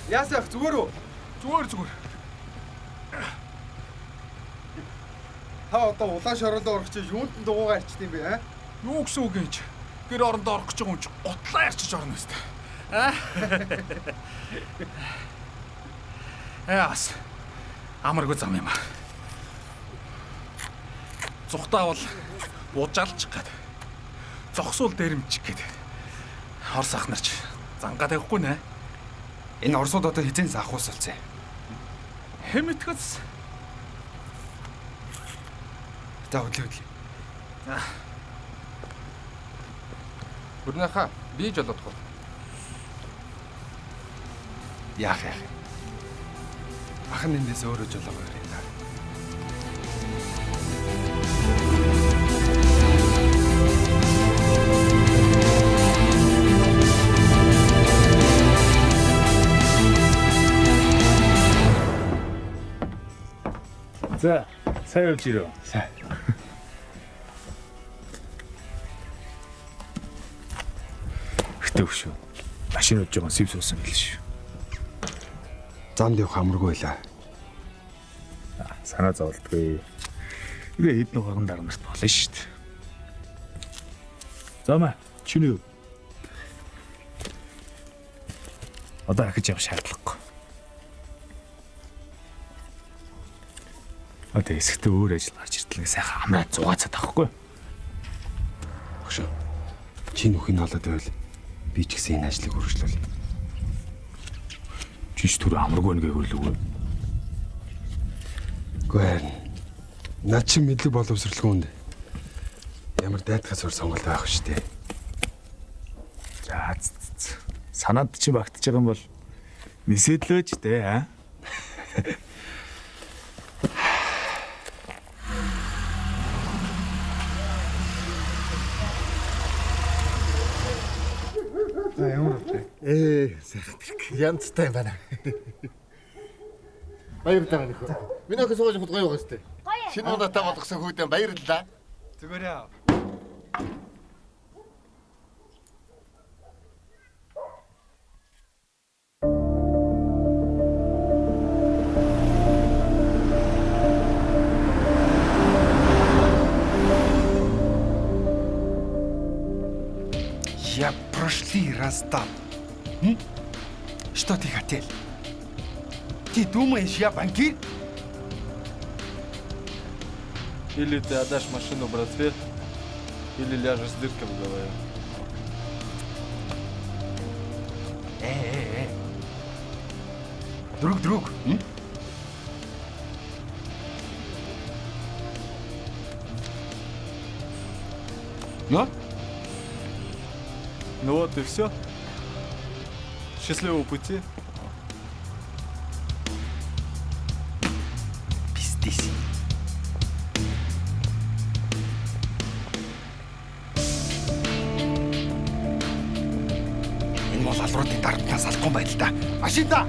Яасах зүгээр үү? Зүгээр. Та одоо улаан шорондоо орох чинь юунд нь дугуугаар ирчт юм бэ аа? Юу гэсэн үг юм чи? Гэр орондоо орох гэж байгаа юм чи готлаа ярьчих орно өстэй. Яас. Амаргүй зам юм аа. Зүхтаа бол бужаалчих гээд. Зогсуул дээрэмчих гээд. Орс ах нарч зангаа тавихгүй нэ. Энэ орсууд одоо хизээ заахуусалцээ. Хэмэтгэс. За хөдлөө. За. Бүрнэха бий ч болоодох. Яах яах. Ахын эндээс өөрөө жолоогоо ирээ. За, сайн явж ирөө. Сайн. Хөтөв шүү. Машин удаж байгаа сэв суусан мэл шүү. Замд явах амаргүй байлаа. Санаа зовлтгүй. Тэгээ хэдэн ухаан дарамт болно шүү дээ. Замаа, чиний юу? Одоо ахиж явах шаардлагагүй. Одоо эсэгтээ өөр ажил гарч иртлээ сайхан амраа зугаацаад авахгүй. Багш. Чи нүхийн олоод байвал би ч гэсэн энэ ажлыг үргэлжлүүлье. Чиш түр амаргүй нэгэ хөрлөгөө. Гүн. Наа чи мэдлэг боловсролгоонд ямар дайтгаас өр сонголт байх шүү дээ. За санаад чи багтаж байгаа юм бол нисэдлөөч дээ аа. За ямар вэ? Сайхан тэрэг. Янзтай юм байна. Баярлалаа нөхөө. Миний охин сууж хот гоё байгаа сте. Шинэ удаатай болгосон хүүдэн баярлалаа. Зүгээрээ. Я прошли раздал. Что ты хотел? Ты думаешь, я банкир? Или ты отдашь машину братве, или ляжешь с дыркой в голове. Друг. Ну? Ну вот и все. Счастливого пути. Пиздись. Энэ бол алруудын дарамтнаас алахгүй байл та. Машинда.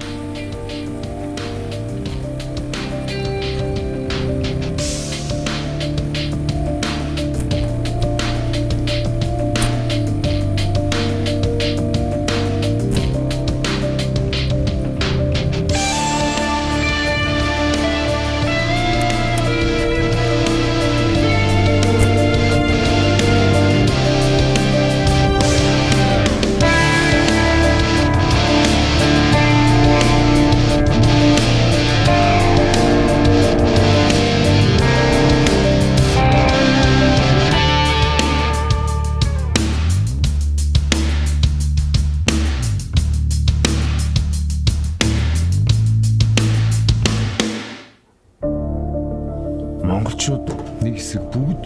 Монголчууд нэг хэсэг бүгд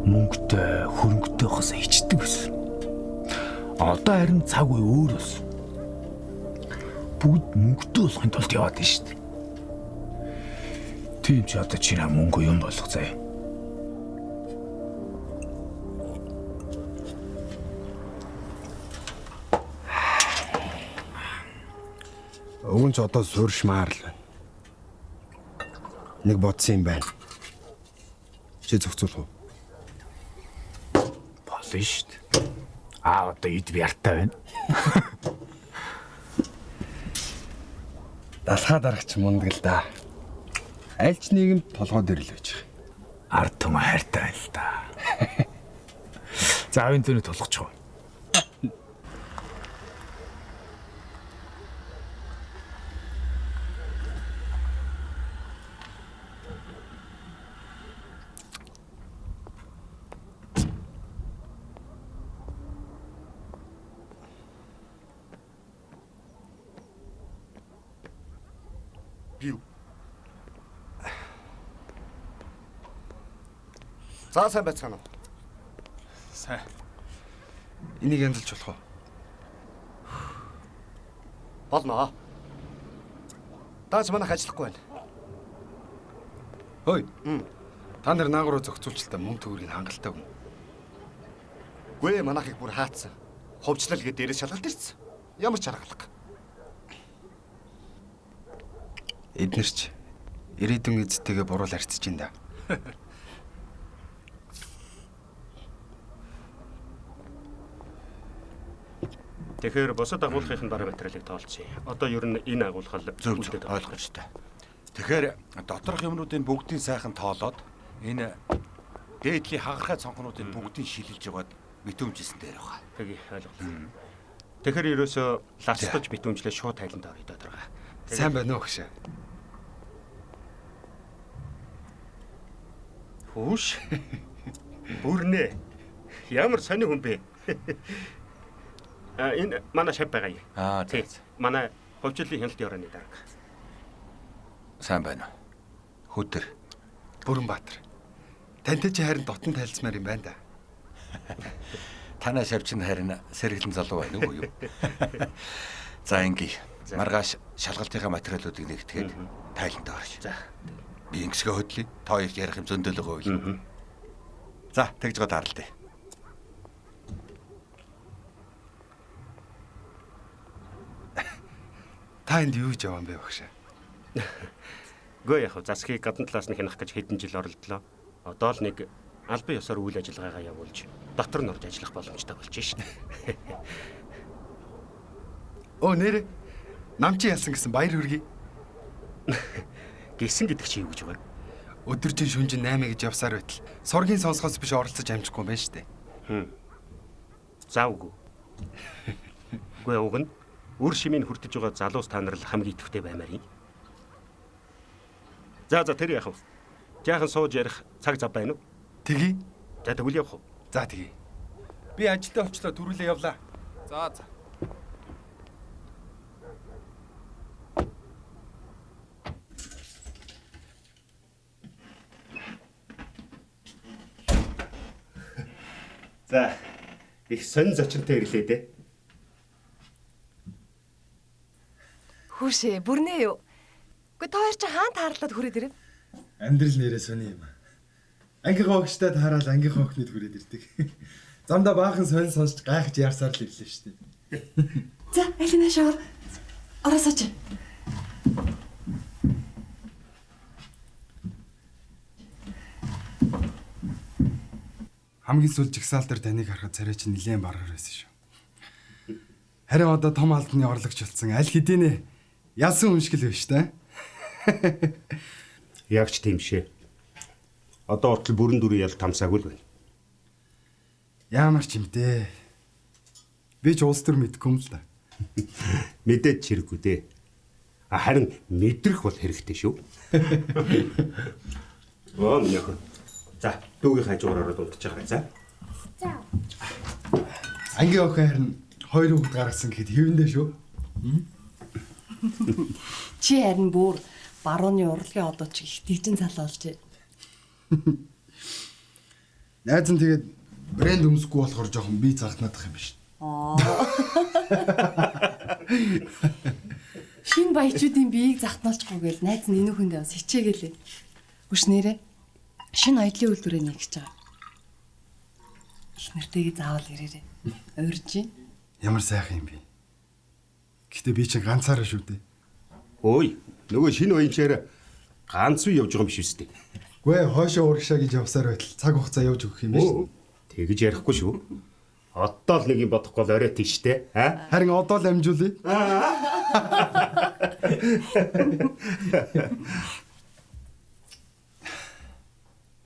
мөнгөтэй, хөрөнгөтэй хосоо ичдэг байсан. Одоо харин цаг үе өөр болсон. Бүгд мөнгөтэй болохын тулд яваад байна шүү дээ. Тийм ч одоо чи мөнгө юм болох заяа. Өвөн ч одоо сууршмаар л байна. Нэг бодсон юм байна. Чи зөвцүүлэх үү? Болно шүү дээ. Одоо ид бяртай байна. Далхаа дарагч мундаг л да. Айлч нийгэмд толгой дэрлэж байгаа. ард түмэн хайртай л да. За авийн дөрөв тулгач. Бив. За сайн байцгаана уу? Сайн. Энийг янзалж болох уу? Болно. Дааж манайх ажиллахгүй байна. Хөөе. Та нар наагуруу зохицуулчлаа мөнгө төгрөгийг хангалттай өгнө. Гүй манайхыг бүр хаацсан. Хувьчлал гэдэг дээрээс шалгалт ирсэн. Ямар ч аргалга. Эднэрч ирээдүйн эзэдтэйгээ буруул харьцаж ин да. Тэгэхээр босод агуулгын дараа материалыг тоолцъя. Одоо ер нь энэ агуулгал зөв ойлгомжтой. Тэгэхээр доторх юмнуудын бүгдийг сайхан тоолоод энэ дээдлийн хагархай цонхнуудын бүгдийг шилэлж яваад битүүмжсэн дээр байгаа. Тэгье ойлголоо. Тэгэхээр ерөөсөө ластаж битүүмжлээ шууд тайланд орё даа. Сайн байна уу гэж. Хүүш. Бүрнэ. Ямар сони хүн бэ? Энэ манай шав байгаа юм. Тийм. Манай хувьчлалын хяналтын орооны дарга. Сайн байна. Хөдөр. Бүрэнбаатар. Тантай чи харин дотн тайлцмаар юм байна да. Танай шавч нь харин сэргэлэн залуу байна уу юу? За инgi. Маргааш шалгалтынхаа материалуудыг нэгтгэхэд тайланд орж. За. Би ингэсгээ хөдлөе. Та хоёрт ярих юм зөндөл байгаа үйл. За, тэгж гоо таарлаа. Та энд юу гэж яваан бэ багш? Гүй яг засгийг гадна талаас нь хянах гэж хэдэн жил оролдлоо. Одоо л нэг албан ёсоор үйл ажиллагаагаа явуулж дотор нь орж ажиллах боломжтой болж шин. Оо нэр намчи ялсан гэсэн баяр хүргэе. Гисэн гэдэг чи юу гэж байгаа? Өдөржин шүнжин 8 гэж явсаар байтал сургийн сонсгоос биш оролцож амжихгүй байна штэ. Заавгүй. Гүй уг нь үр шимийн хүртэж байгаа залуус та нар л хамгийн идэвхтэй баймаар юм. За тэр яах вэ? Жаахан сууж ярих цаг зав байна уу? Тэгье. За тэгвэл явах уу? За тэгье. Би ажилдаа очлоо түрүүлээ явлаа. За. За их сонь зочинтой ирлээ дээ. Хүүшээ, бүрнээ юу? Гэхдээ та хоёр чи хаан таарлаад хүрээд ирэв? Амьдрал нэрээ сони юм. Ангийнхаа огчтой таараад ангийнхаа охинод хүрээд ирдэг. Замдаа баахан сонь сонсч гайхаж яарсаар л ирлээ шүү дээ. За, алина шоор. Ороосооч. Хамгийн сүүл жигсаалтар таныг харахад царай чинь нэлээд баргаар байсан шүү. Харин одоо том албаны орлогч болсон. Аль хэдийнэ ялсан хүншгэл байна шүү дээ. Яг ч тийм шээ. Одоо уртл бүрэн дүрийн ял тамсаагүй л байна. Ямар ч юм дээ. Би ч улс төр мэдгүй юм л да. Мэдээд чирэггүй дээ. Харин мэдрэх бол хэрэгтэй шүү. Оо яг. За, дүүгийн хажуугаар ороод унтж байгаа. За. За. Ангийн охин харин 2 хүүхэд гаргасан гэхэд хэвэндээ шүү. Чи харин бүр барууны урлагийн одоо ч их дижин залуулж байна. Найз нь тэгээд брэнд өмсөхгүй болохоор жоохон бие загтнаадах юм биш. Шинэ баячуудын биеийг захтнаалчихгүйгээл найз нь энэ хүндээ бас хичээгэлээ. Бүш нэрээ шинэ аялын үйлдвэрээ нэгж байгаа. Их нэртэйгээ заавал ирээрэй. Урьж байна. Ямар сайхан юм бэ? Гэтэ би чинь ганцаараа шүү дээ. Ой, нөгөө шинэ уянчаар ганц уу явж байгаа юм биш үстэй. Гүй ээ, хойшоо урагшаа гэж явсаар байтал цаг хугацаа явж өгөх юм байна. Тэгж ярихгүй шүү. Одоо л нэг юм бодохгүй л орой тийштэй. Харин одоо л амжуулъя.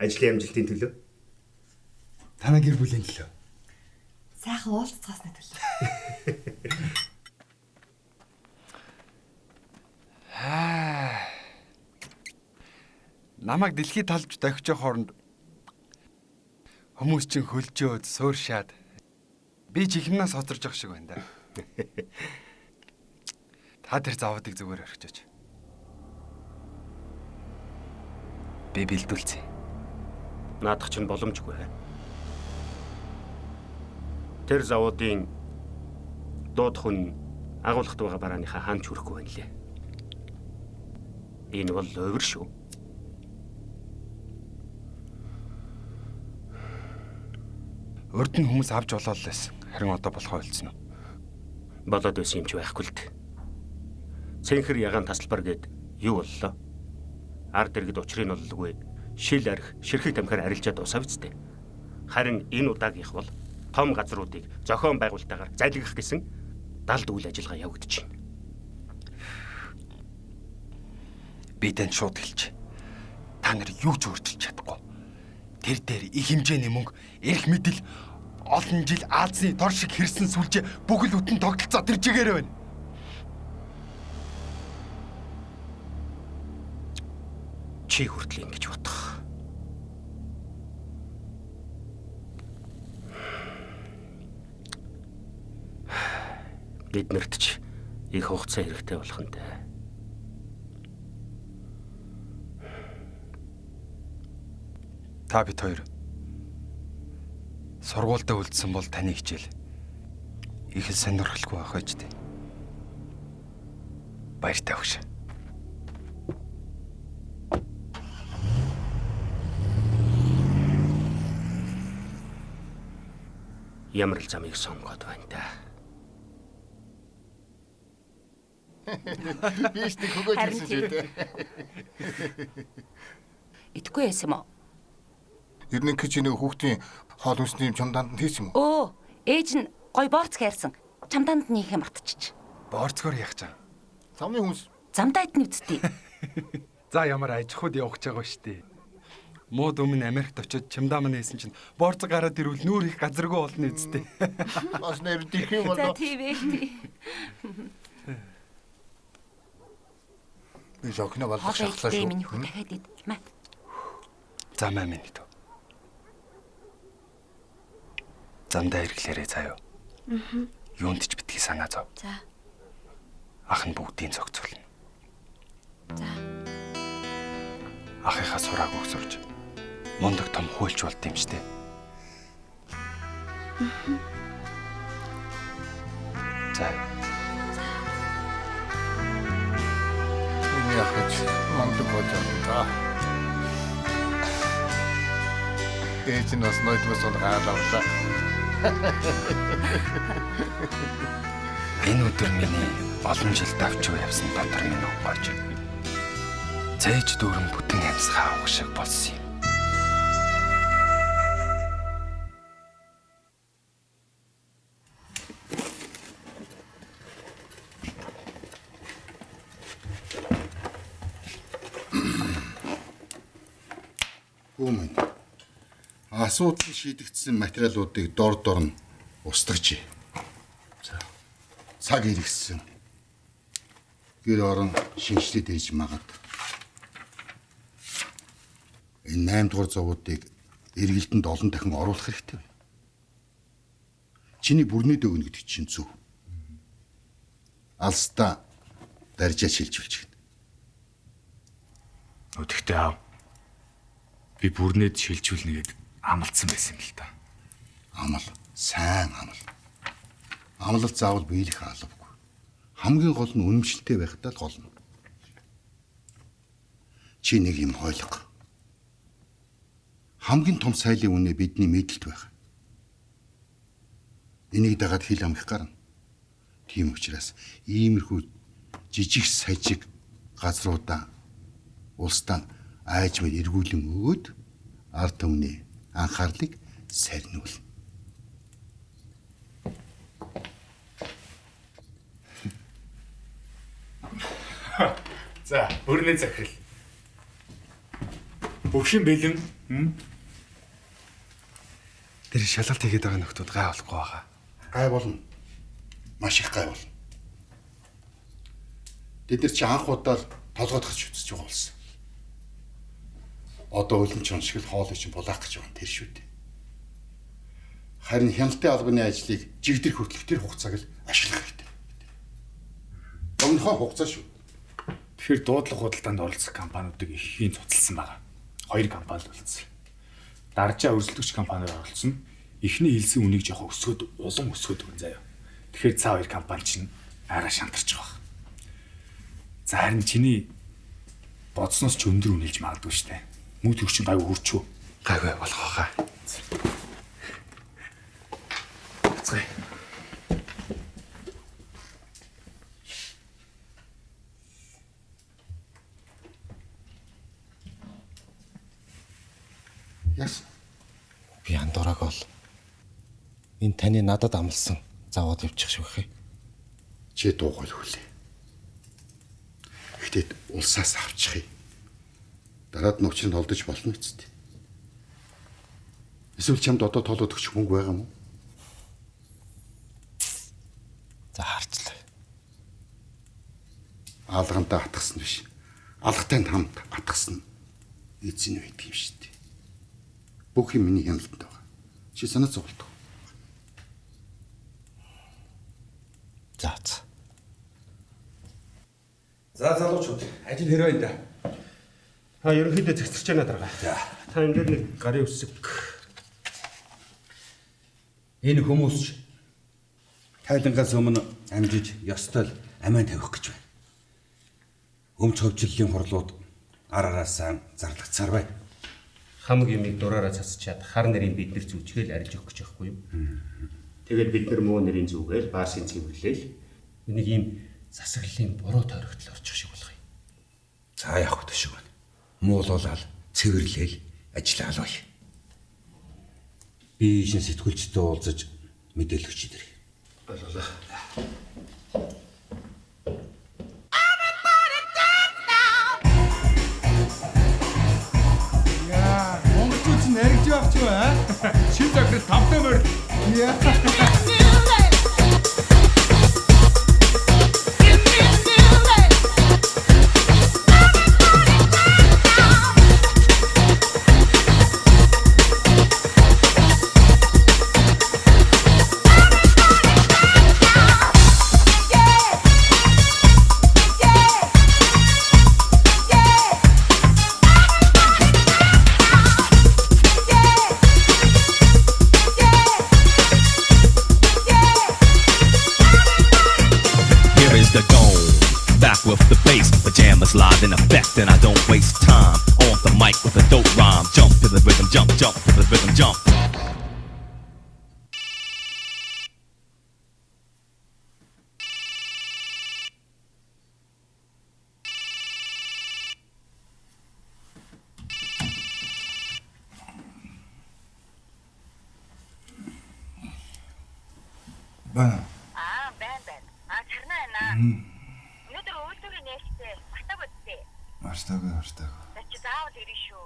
Ажлын амжилтын төлөө. Танай гэр бүлийн төлөө. Сайхан уулзцаасны төлөө. Намайг дэлхийд талж дохиж хооронд хүмүүс чинь хөлжөөд, сууршаад би чихнээс хоцорж явах шиг байна да. Та тэр завуудыг зүгээр орхичооч. Би бэлдүүлцээ. Наадах чинь боломжгүй. Тэр завуудын дууд хүн агуулгад байгаа барааныхаа хаанч хүрэхгүй байна лээ. Энэ бол өвөр шүү. Урд нь хүмүүс авч болоод л байсан. Харин одоо болохоо хэлсэн үү? Болоод байсан юм ч байхгүй л дээ. Цэнхэр ягаан тасалбар гээд юу боллоо? Ард иргэд учрыг оллгүй. Шил арх, ширхэг тамхиар арилжаад усаа бицтэй. Харин энэ удаагийнх бол том газруудыг зохион байгуулалтаагаар залгих гэсэн далд үйл ажиллагаа явагдаж байна. Би тань шууд хэлж. Та нар юу ч өөрчилж чадахгүй. Тэр дээр их хэмжээний мөнгө, эрх мэдэл, олон жил Аазны дор шиг хэрсэн сүлжээ бүхэл бүтэн тогтолцоо тэр чигээр байна. Чи хүртэл ингэж бодох. Биднэрт ч их хугацаа хэрэгтэй болох нь дээ. Та бид хоёр сургуультай үлдсэн бол таны хичээл их л сонирхолтой байх байж тээ. Баяртай багш. Ямар л замыг сонгоод байна да. Биш нэг хөгөөж ирсэн ч үү. Итгэхгүй яасан юм уу? Ирнэ гэж нэг хүүхдийн хоол хүнсний чамдаанд нь хийсэн юм уу? Өө, ээж нь гой борц хайрсан. Чамдаанд нь их юм автчих. Борцгоор яах чам? Замны хүнс. Замдаа идэх нүцтэй. За ямар аж ахуйд явах гэж байгаа штэ. Мууд өмнө Америкт очиод чамдаа мань нээсэн чинь борцог гараад ирвэл нүүр их газаргүй болно үсттэй. Бас нэр дих юм болоо. За тийм ээ. Би жокно болох шахлаа шүү. Миний хүн дахиад идмэ. За маа минь дөө. Замдаа ирэхлээрээ заяа. Юунд ч битгий санаа зов. За. Ах нь бүгдийг зогцуулна. За. Ахыхаа сурааг өгсөрж мундаг том хуульч болд юм штэ. За. Энэ яхаж мундаг болж байгаа. Ээж нь бас нойтмос унгаалаа. Энэ өдөр миний олон жил давч явсан дотор минь унгаж. Цээж дүүрэн бүтэн амьсгаа авах шиг болсон юм. Хүмүн. Асуудал шийдэгдсэн материалуудыг дор нь устгаж. За. Цаг иргэсэн. Гэр орон шинжлээд ээж магад. Энэ 8 дугаар зовуудыг эргэлтэнд олон дахин оруулах хэрэгтэй байна. Чиний бүрнээд өгнө гэдэг чинь зөв. Алстаа даржаа шилжүүлж гэнэ. Өдөртөө аав. Би бүрнээд шилжүүлнэ гэд амлцсан байсан юм л та. Амал, сайн амал. Амлалт заавал биелэх алавгүй. Хамгийн гол нь үнэмшилтэй байхдаа л гол нь. Чи нэг юм ойлго. Хамгийн том сайлын үнэ бидний мэдлэлд байх. Энийг дагаад хил амх гарна. Тийм учраас иймэрхүү жижиг сажиг газруудаа улсдаа айж мэд эргүүлэн өгөөд ард түмний анхаарлыг сарниул. За, бүрнээ захирал. Бөвшин бэлэн Тэр шалгалт хийгээд байгаа нөхдүүд гай болохгүй байгаа. Гай болно. Маш их гай болно. Бид нар чи анх удаа толгойдохч үзэж байгаа болсон. Одоо өлөн чон шиг л хоолой чинь булаах гэж байгаа тэр шүү дээ. Харин хяналтын албаны ажлыг жигдэр хүртэлх тэр хугацааг л ашиглах хэрэгтэй. Өмнөхөө хугацаа шүү. Тэгэхээр дуудлага худалдаанд оролцох компаниудыг ихийн цуцлсан байгаа. 2 компани л үлдсэн. Даржаа өрсөлдөгч компаниар оролцсон. Эхний хэлсэн үнийг жоохон улам өсгөөд өгөн заяа. Тэгэхээр цаа 2 компани чинь арай шантарч байгаа. За харин чиний бодсноос ч өндөр үнэлж магадгүй штэ. Мөнгө төгч гайгүй хурчүү. Гайгүй болох байгаа. Цай. Яс. Би андуураг бол энэ таны надад амлсан завод явчих шиг бахи. Чи дуугал хүлээ. Гэхдээ улсаас авчихъя. Дараад нь учрыг олдож болно үсттэй. Эсвэл чамд одоо тоолоод өгчих мөнгө байгаа юм уу? За харцлаа. Алгантаа атгсан биш. Алгатай хамт атгсан эзэн байдаг юм шүү дээ. Бүх юм миний хяналтанд байгаа. Чи санаа зовлоо. За. За залуучууд, ажил хэрвээ энэ да. Ерөнхийдөө зэгцэрч байна дарга. Та энэ дээр нэг гарын үсэг. Энэ хүмүүс тайлангаас өмнө амжиж ёстой л амиан тавих гэж байна. Өмч хөвчлөлийн хурлууд арараасаа зарлагдсаар байна. Хамаг юмыг дураараа цацчаад хар нэрийн бид нар зүжгээл арилж өгөх гэж байхгүй юу? Тэгээд бид нар муу нэрийн зүгээл баасын цэвэрлээл энийг ийм засаглалын буруу тойрогтол орчих шиг болох юм. За явах төшиг байна. Муулуулаад цэвэрлээл ажиллаа албая. Би шин сэтгүүлчтэй уулзаж мэдээлэл өгч идэрье. Болголоо. Монголчууд чинь наригж явах ч юу аа? Шин заграл тавтай морь. Live in effect and I don't waste time on the mic with a dope rhyme. Jump to the rhythm, jump, jump to the rhythm, jump. Бана. Марстаг. Чи заавал ирнэ шүү.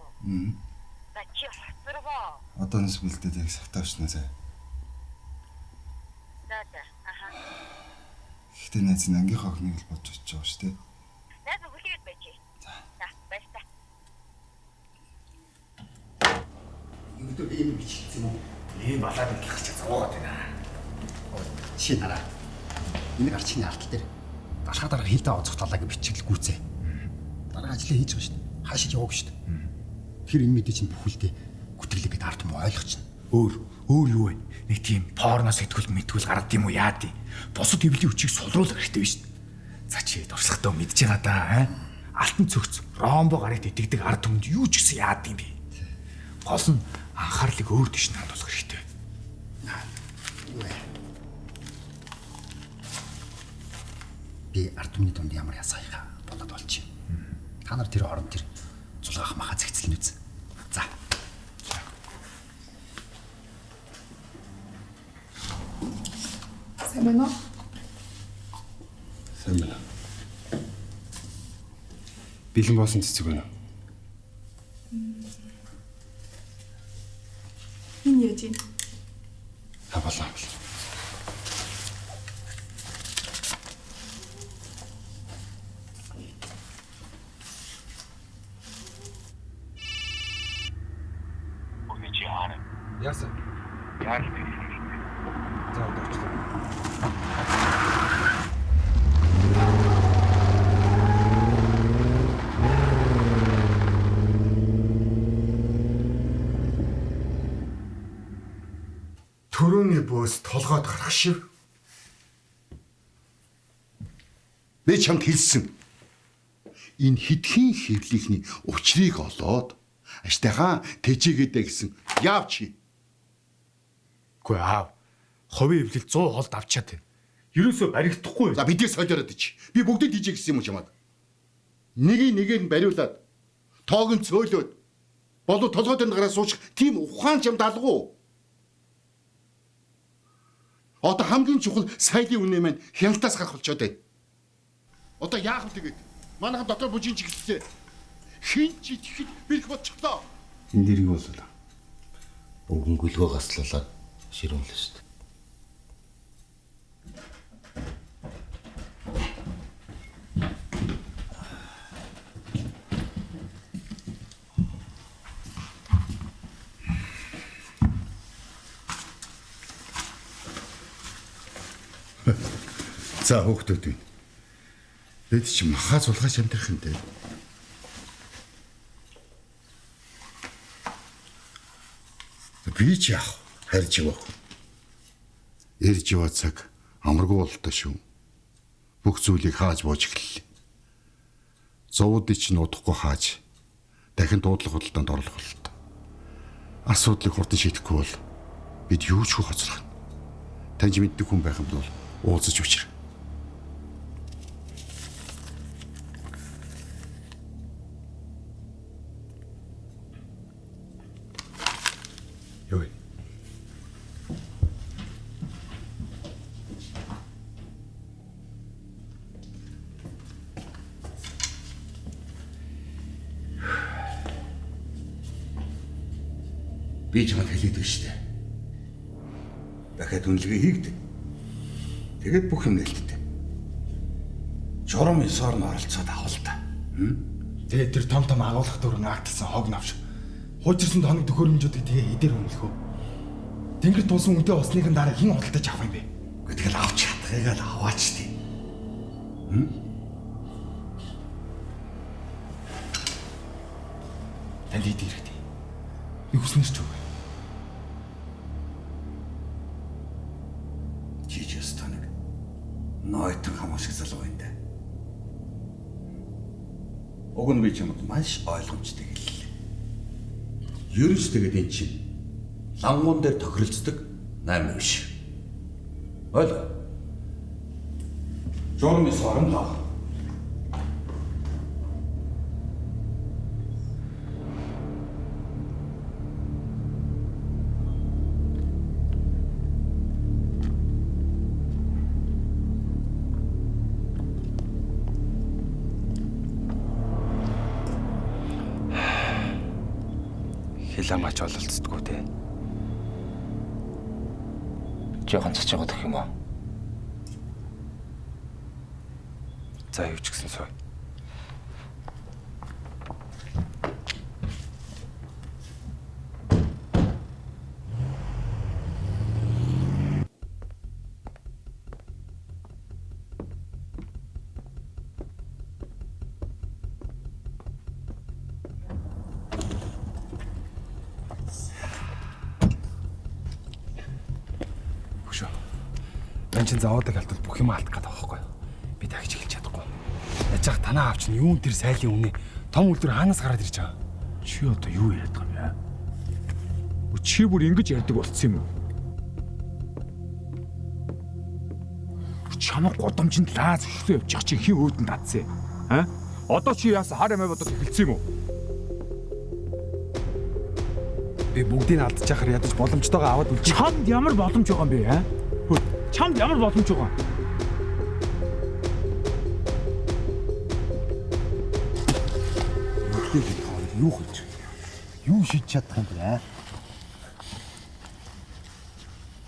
За чи хоцорвоо. Одооноос бэлдээд яг сахтаа очно сая. За. Аха. Гэхдээ найз ангийнхаа охиныг л бодож очиж байгаа шүү дээ. Найз хүлээгээд байж. За, баярлалаа. Юу ийм бичлсэн юм уу? Ийм балаад ингэх гэж зовоод байна. Чи нараа. Энэ гарчны ардтал дээр дарахаа дарга хилдэ оцох талааг бичил гүйцээ. Дараа ажиллаа хийж байгаа шүү дээ. Хаашиж яваг шүү дээ. Тэр энэ мэдээ чинь бүхэлдээ гүтгэлэг гэдэг ард юм ойлгоч. Өөр юу вэ? Нэг тийм порно сэтгүүл гаргад юм уу яад юм. Бусад хэвлийн хүчийг сулруулах хэрэгтэй биш. За чи дурсахтаа мэдж байгаа да, аа? Алтан цогц, ромбо гарыг дидэгдэг ард түмэнд юу ч гэсэн яад юм бэ? Гол нь анхаарлыг өөр дэш хандуулах хэрэгтэй. Би ард түмний дунд ямар ясаахаа болоод болчих. Та нар тэр оронд тэр зулгаах маха зэгцэл нүз. За. Сайн байна уу? Сайн байна. Бэлэн боосон цэцэг байна уу? Энэ яаж юм? Хавлаа. Яасан? Яар. За удаачлаа. Төрөөний бөөс толгойд гарах шив. Би чамд хэлсэн. Энэ хитгэн хэвлийнхний учрыг олоод аштайхаа тэжээгээдэ гэсэн яавч. Үгүй аав. Ховын эвлэл 100 холд авчаад байна. Ерөөсөө баригдахгүй. За бидээ солиороод ич. Би бүгдийг тийжээ гэсэн юм уу чамаад? Нэгийг нь бариулаад тоог нь цөөлөөд болов толгой дээр гараа суучих тийм ухаан чамд алгуу. Одоо хамгийн чухал сайлын үнэ маань хяналтаас гарах болчоод байна. Одоо яах вэ тэгээд? Манайхан дотор бужийн чиглэлээ. Хин ч итгэхэд бэрх бодчихлоо. Энд дэрэг боллоо. Өнгөнгөлгөө гаслуулаад ширүүлээ шүү дээ. За хүүхдүүд минь. Бид ч махаа сулгаж амьдрах юм дээ. Би ч яах харж явах. Ирж яваа цаг амаргүй болтой шүү. Бүх зүйлийг хааж бууж эхэллээ. Зовуудыг ч нуудахгүй хааж дахин дуудлага худалдаанд орлох болтой. Асуудлыг хурдан шийдэхгүй бол бид юу ч хоцрох. Таньж мэддэг хүн байх юм бол уулзаж учраа. Юу вэ? Би чамд хэлээд байна шүү дээ. Дахиад үнэлгээ хийгдэ. Тэгээд бүх юм нээлттэй. Журам ёсоор нь оролцоод авал та. Тэгээ тэр том агуулгах дүрэн агтсан хог навш. Хуучирсан тоног төхөөрөмжүүдийг тэгээ эдэр үнэлэх үү? Тэнгэр тулсан үнэтэй усныг дараа хэн худалдаж авах юм бэ? Тэгэл авч чадхыг л аваач тий. Танд идэх хэрэгтэй. Би хүснээр ч үгүй. Чичээс таныг нойтон хамаа шиг залуу байна даа. Уг нь би чамд маш ойлгомжтой хэллээ. Ерөөс тэгээд эн чинь лангуун дээр тохиролцдог 8 биш. Ойлго. Журмын сорон лав. Хиламач ололцдгүү те. Жохон цачаад гэх юм уу? За юу ч гэсэн сууя. Чин заавдаг алдвал бүх юм алдах гэдэг байхгүй юу? Би дахиж эхэлж чадахгүй. Яаж яах танаа авч нь юун тэр сайлын үнэ том үлдэр хаанаас гараад ирж байгаа? Чи одоо юу яриад байгаа юм бэ? Чи бүр ингэж ярьдаг болцсон юм уу? Чамаг годомжинд лааз өшөө явчих чи хин өөдөнд татсан. Аа? Одоо чи яасан хар амиа бодоод эхэлсэн юм уу? Би бүгдийг алдчих яхаар ядаж боломжтойгоо аваад үлдээ. Чамд ямар боломж байгаа юм бэ, аа? Чамд ямар боломж байгаа? Юу хийж? Юу шийдэж чадах юм бэ?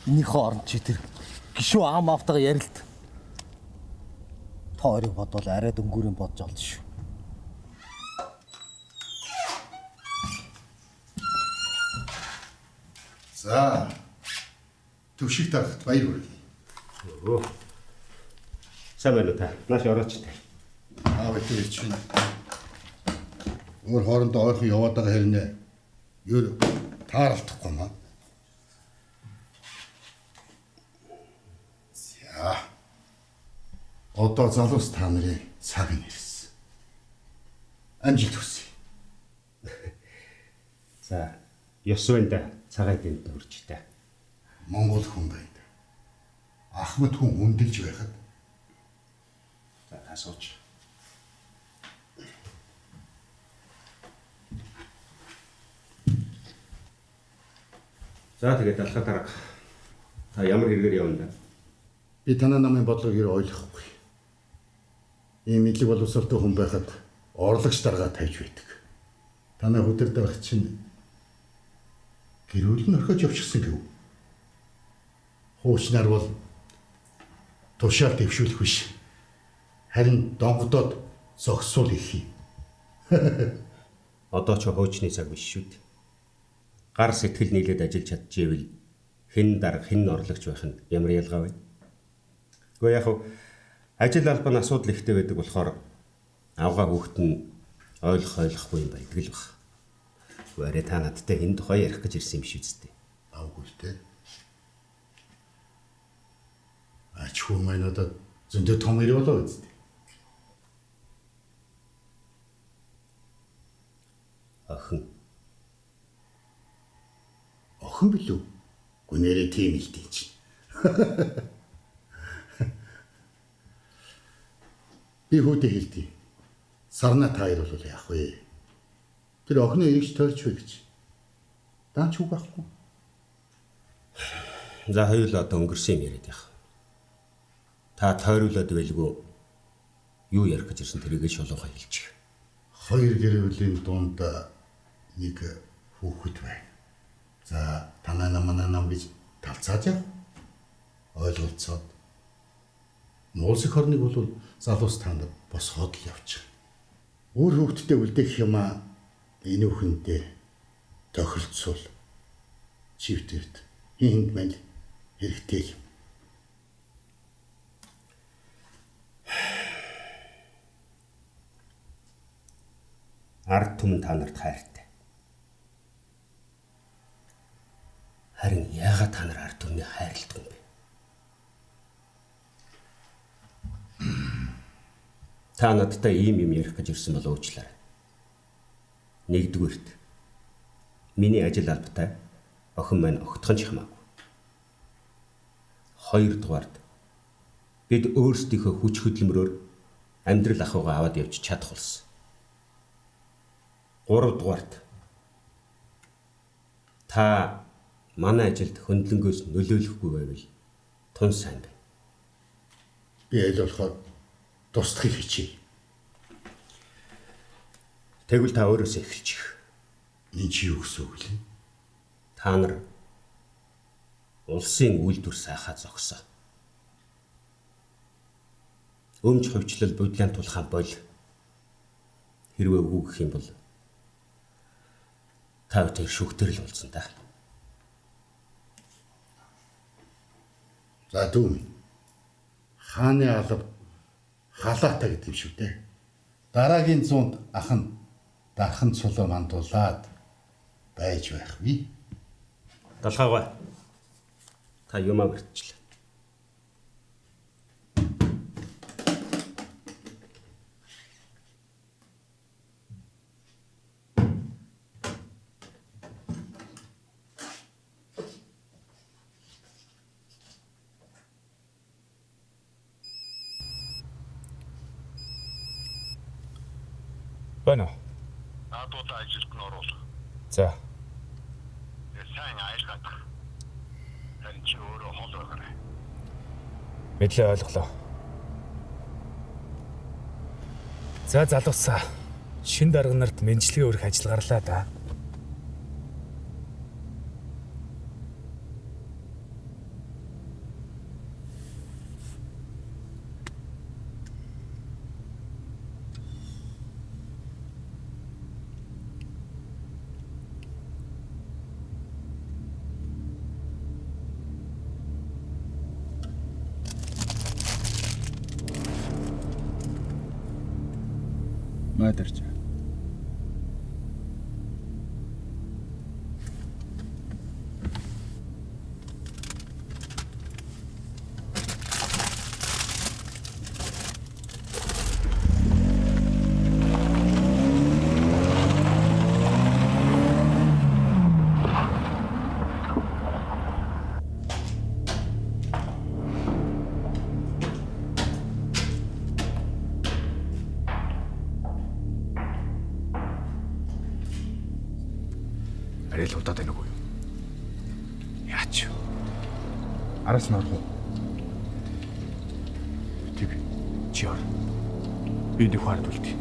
Энийхээ оронд чи тэр гişүү аам автагаа ярилт. Та хоёрыг бодвол арай дөнгөрийн бодж олж шүү. За. Төвшиг тарахт баяр хүргэе. Сайн байна уу та? Нааш орооч та. Аав ихтэй чинь. Өөр хоорондоо ойрхон яваад байгаа хэрнээ. Юу тааралдахгүй маа. За. Одоо залуус та нарын цаг нь ирсэн. Амжилт хүсье. За, ёсвэнда цагаан дэнд өрж та. Монгол хүн байна. Ахмад хүн хүндэлж байхад. За, асууч. За, тэгээд алхах дарга. Та ямар хэрэгээр явна да? Би танай намын бодлогыг ойлгохгүй. Ийм мэдлэг боловсролтой хүн байхад орлогч дарга тавьж байдаг. Танай хөдөлдөг чинь гэрүүл нь орхиж явчихсан гэв. Хуучнаар бол тушаал дэвшүүлэх биш. Харин донгодоод зогсуул их юм. Одоо ч хуучны цаг биш шүү дээ. Гар сэтгэл нийлээд ажиллаж чадчихвэл хэн дарга хэн орлогч байх нь ямар ялгаа вэ? Гэхдээ яг ажил албаны асуудал ихтэй байдаг болохоор авгаа хүүхэд нь ойлгохгүй юм байдаг л баг. Варэ та надтай энэ тухай ярих гэж ирсэн юм шиг үстэй. Авгүй те. Ач хүн маань одоо зөндөө том ирээ болоо үстэй. Охин. Охин билүү? Гүнээрээ тийм л дээ чи. Би хөөдөө хэлдэг. Сарна таир бол яах вэ? Тэр охины эргэж тойрч вэ гэж. Даач үг байхгүй. За хоёул одоо өнгөрсөн юм яриад яах. Та тойруулаад байлгүй юу ярих гэж ирсэн тэрийгээ шулуугаа хэлчих. Хоёр гэр бүлийн дунд нэг хүүхэд байна. За танай нам гэж талцааж яах. Ойлголцоод. Нуулс их орныг бол залуус танд босгоод л явчих. Өөр хүүхэдтэй үлдээх юм аа энэ бүхэндээ тохиролцвол чивтэд хинд мэл хэрэгтэй юм. Ард түмэн та нарт хайртай. Харин яагаад та нар ард түмнийг хайрладаг юм бэ? Та надтай ийм юм ярих гэж ирсэн бол уучлаарай. Нэгдүгürt миний ажил албатай охин маань огтхон ч хамаагүй. Хоёрдугаард бид өөрсдийнхөө хүч хөдөлмөрөөр амьдрал ахуйгаа аваад явж чадах болсон. Гуравдугаард та манай ажилд хөндлөнгөөс нөлөөлөхгүй байвал тун сайн байна. Би аль болохоор тусдахыг хичээе. Тэгвэл та өөрөөсөө эхэлчих. Энэ чи юу гэсэн үг вэ? Та нар улсын үйлдвэр сайхаа зогсоо. Өмч хувьчлал бодлын тулхаан бол хэрвээ үгүй гэх юм бол та бүхэн шүхтэрэл болсон да. За дүү. Хааны алба халаатай гэдэг юм шүү дээ. Дараагийн 100-д ах нь дархан цулуу мандуулаад байж байх вэ? Далхаагаа. Та юмаа бэртчлээ. Байна уу? Наадуудаа ажилд нь оруул. За. Сайн аялгаад. Харин чи өөрөө хол байгаарай. Мэдлээ ойлголоо. За залуусаа. Шин дарга нарт мэнчилгээ өрөх ажил гарлаа да. байд ирж. Арай л удаад байна уу? Яач. Араас нь орох уу? Тэг. Чи ор. Би нэг хард үлдээ.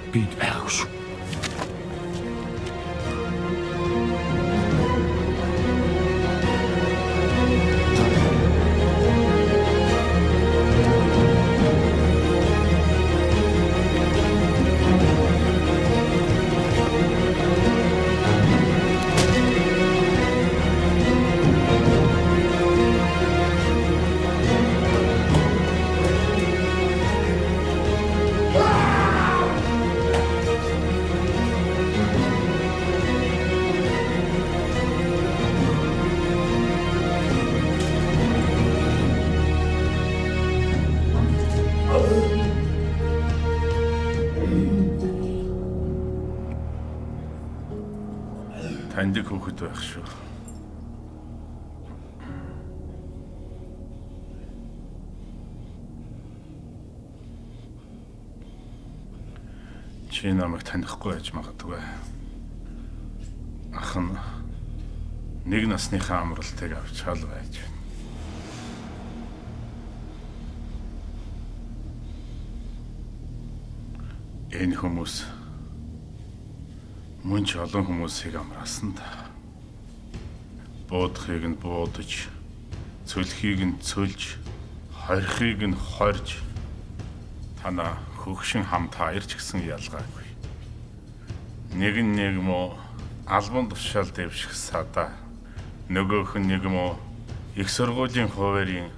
Би байгаагүй шүү. Таньдаг хүүхэд байх шүү. Чи намайг танихгүй байж магадгүй. Ах нь нэг насныхаа амралтыг авч хал байж байна. Энэ хүмүүс мөн ч олон хүмүүсийг амраасан да. Буудахыг нь буудаж, цөлхийг нь цөлж, хорихыг нь хорж, танаа хөгшин хамт хаярч гисэн ялгаагүй. Нэг нь нэг мó албан тушаал дэвших сада, нөгөөх нь нэг мó их сургуулийн хуваарийн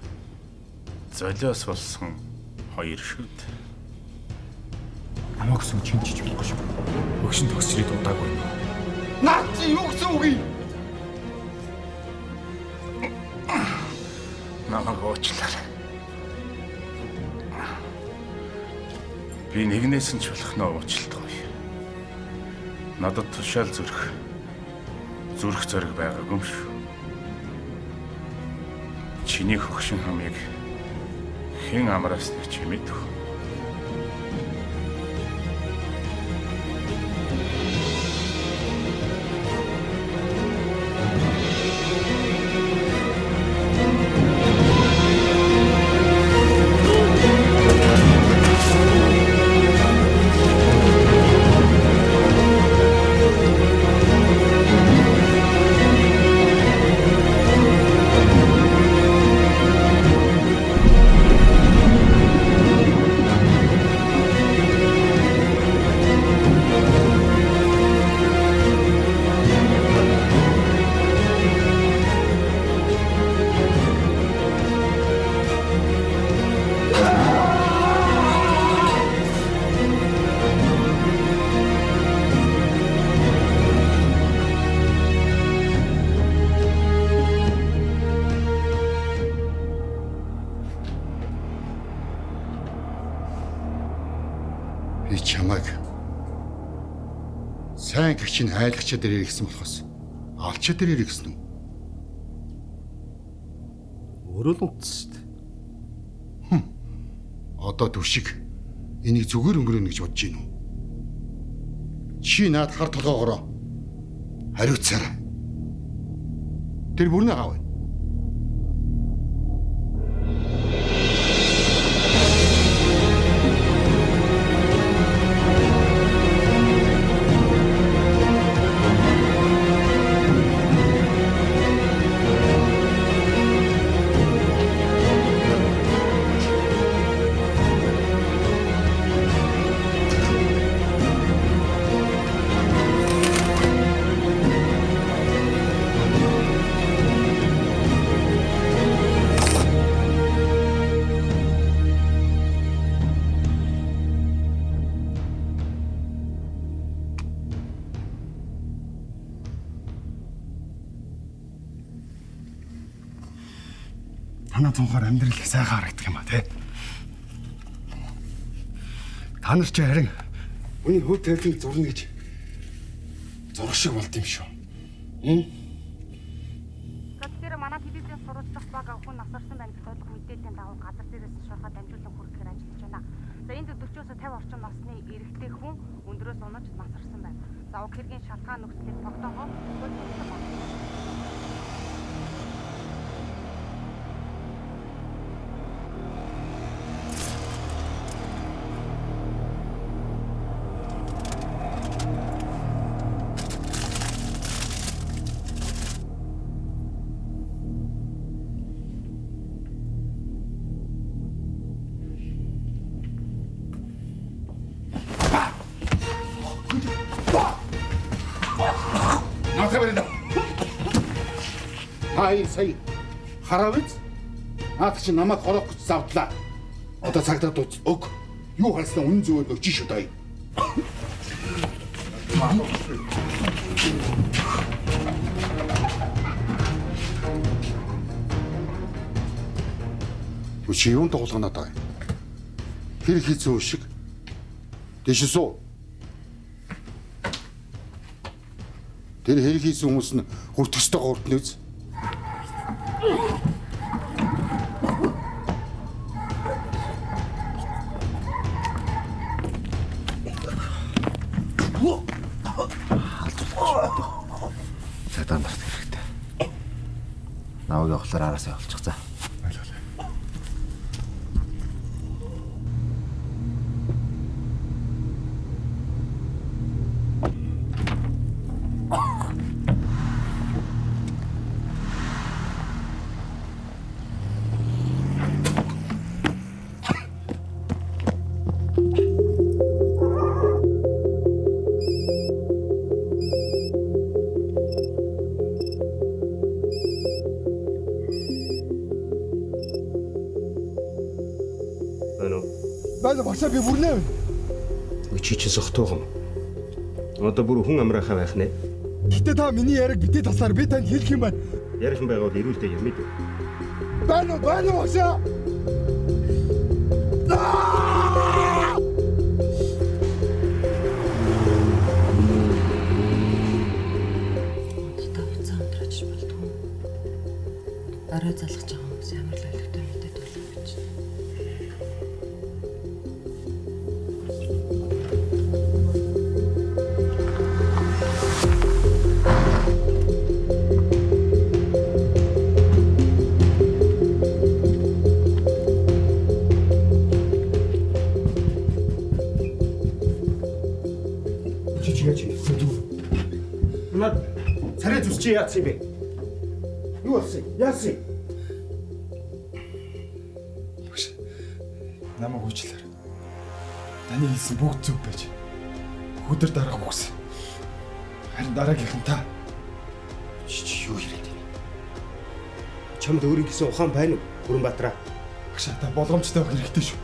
золиос болсон хоёр шүд. Намайг гэсэн чинчиж болохгүй шүү. Өгшин төгсрээд удаагүй. Наад чи юу гэсэн үг юм? Намайг уучлаарай. Би нэгнээс нь ч болохноо уучлалтгүй. Надад тушаал зүрх зориг байгаагүй юм шүү. Чиний хөгшин хамыг хэн амраасныг чи мэдв. Би чамайг сайн гэгч нь айлгчаа дээрээ гисэн болохоос алчаа дээрээ гисэн үү? Өөрөө л утас шүү дээ. Одоо түшиг энийг зүгээр өнгөрөөнө гэж бодож гин үү? Чи наад хар толгоогоороо хариуцаарай. Тэр бүрнээ аав. Танаа цонхоор амьдрал их сайхан харагдах юм ба тий. Та нар ч харин үний хөв тавилтыг зурна гэж зурх шиг болд юм шүү. Тэгэхээр манай телевизийн сурвалжлах баг хүн насарсан байна гэж ойлгох мэдээллийн дагуу газар дээрээс шуурхаа дамжуулан хүрэхээр ажиллаж байна. За энд 40-оос 50 орчим насны эрэгтэй хүн өндөрөөс унаж насарсан байна. За уг хэргийн шалтгаан нөхцөлийг тогтооход хөлбөмбөг байна. Сая харав биз? Наад чи намайг хорох гэж завдлаа. Одоо цагдаад өг. Юу харснаа үнэн зөвөөр өгч шүү даа. Чи юунд тоглоно даа? Тэр хийцэн шиг. Дэшсүү. Тэр хэрэг хийсэн хүмүүс нь хүртөстэй гуртны үз. Цаатан барт хэрэгтэй. Наваг явахлаар араасаа явуулчих за. Багшаа би бүрнээ. Чи чи зохтойгоо. Одоо бүр хүн амраахаа байх нэ. Гэтэ та миний яриг битээ таслаар би танд хэлэх юм байна. Ярих юм байгаад ирүүлдэ юм дээ. Байна багшаа. Арай залгаж байгаа хүмүүс ямар л айлгтай мэдээд болов гэж. Наад царай зүс чи яатсан юм бэ? Юу болсон? Яасан? Намайг уучлаарай. Таны хэлсэн бүгд зөв байж. Өдөр дараа үгс. Харин дараагийнхан та чи юу хийгээд байна? Чамд өөрийн гэсэн ухаан байна уу? Хүрэнбаатараа. Агшаа та болгоомжтой байх хэрэгтэй шүү.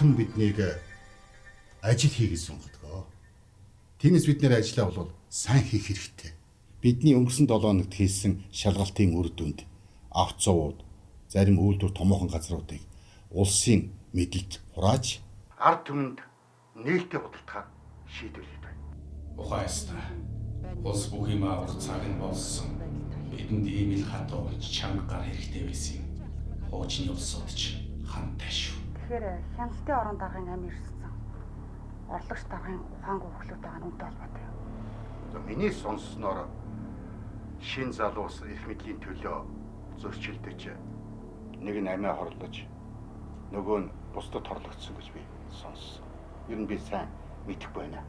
түмэн биднийг ажил хийгээд сонгодог. Тиймээс бид нэр ажиллаа бол сайн хийх хэрэгтэй. Бидний өнгөрсөн 7 хоногт хийсэн шалгалтын үр дүнд авт зовууд зарим үйлдвэр томоохон газруудыг улсын мэдэлд хурааж ард түмэнд нээлттэй худалдахаар шийдвэрлэдэг байна. Ухаастаа улс бүх юм авах цаг нь болсон. Бидэнд ийм л хатуу чанга гар хэрэгтэй байсан юм. Хуучны улсууд ч хантай шүү. Тэгэхээр хяналтын орон дагын амь ирсэн. Орлогч даргын ухаангүй хөлөөтэй байгаа нь үнтэй холбоотой юу? За миний сонссноор шин залуус эрх мэдлийн төлөө зөрчилдөж нэг нь амиа хорлож нөгөө нь бусдад хорлогдсон гэж би сонссон. Ер нь би сайн мэдэхгүй байна.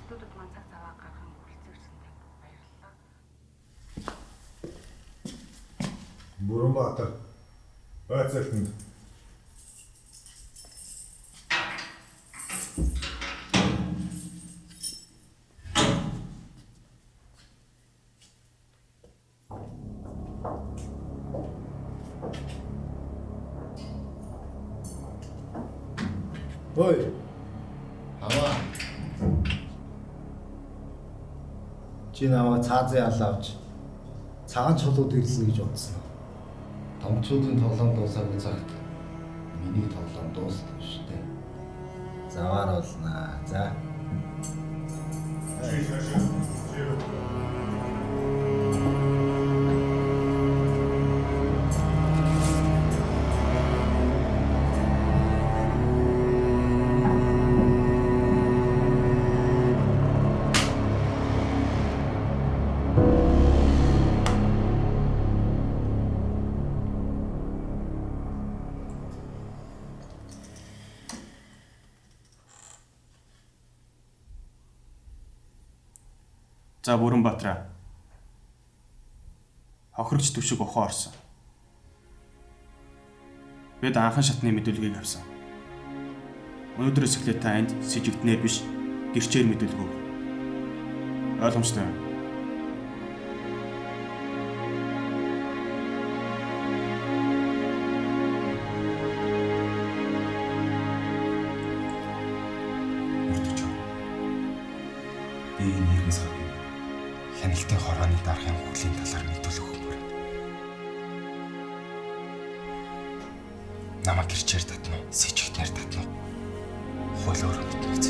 Студид маань цаг цаваа гарган хүрэлцээрсэнд баярлалаа. Бүрэнбаатар байцаалтанд Ой. Аваа. Чи наваа цаазын алаавч цагаан чулууд ирсэн гэж бодсон. Томчуудын тоглоом дуусаагүй цагт миний тоглоом дуусна шүү дээ. Заваар болнаа. За. За Бүрэнбаатраа. Хохирогч түвшиг ухаан орсон. Бид анхан шатны мэдүүлгийг авсан. Өнөөдрөөс эхлээд та энд сэжигднээр биш, гэрчээр мэдүүлэг өг. Ойлгомжтой байна. Би энэ хэрэгс хавь. Хяналтын хорооны дарахын хөлийн талаар мэдүүлэх хүмүүр. Намайг гэрчээр татна уу? Сэжигтнээр татна уу? Хууль өөрөө мэднэ биз.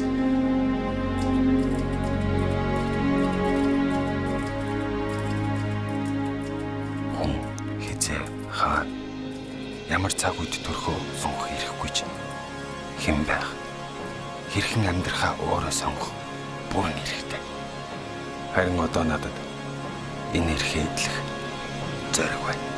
Хүн хизээ хаана ямар цаг үед төрхөө сонгох хэрэггүй ч хэн байх? Хэрхэн амьдрахаа өөрөө сонгох бүрэн хэрэгтэй. Харин одоо надад энэ эрхээ эдлэх зориг байна.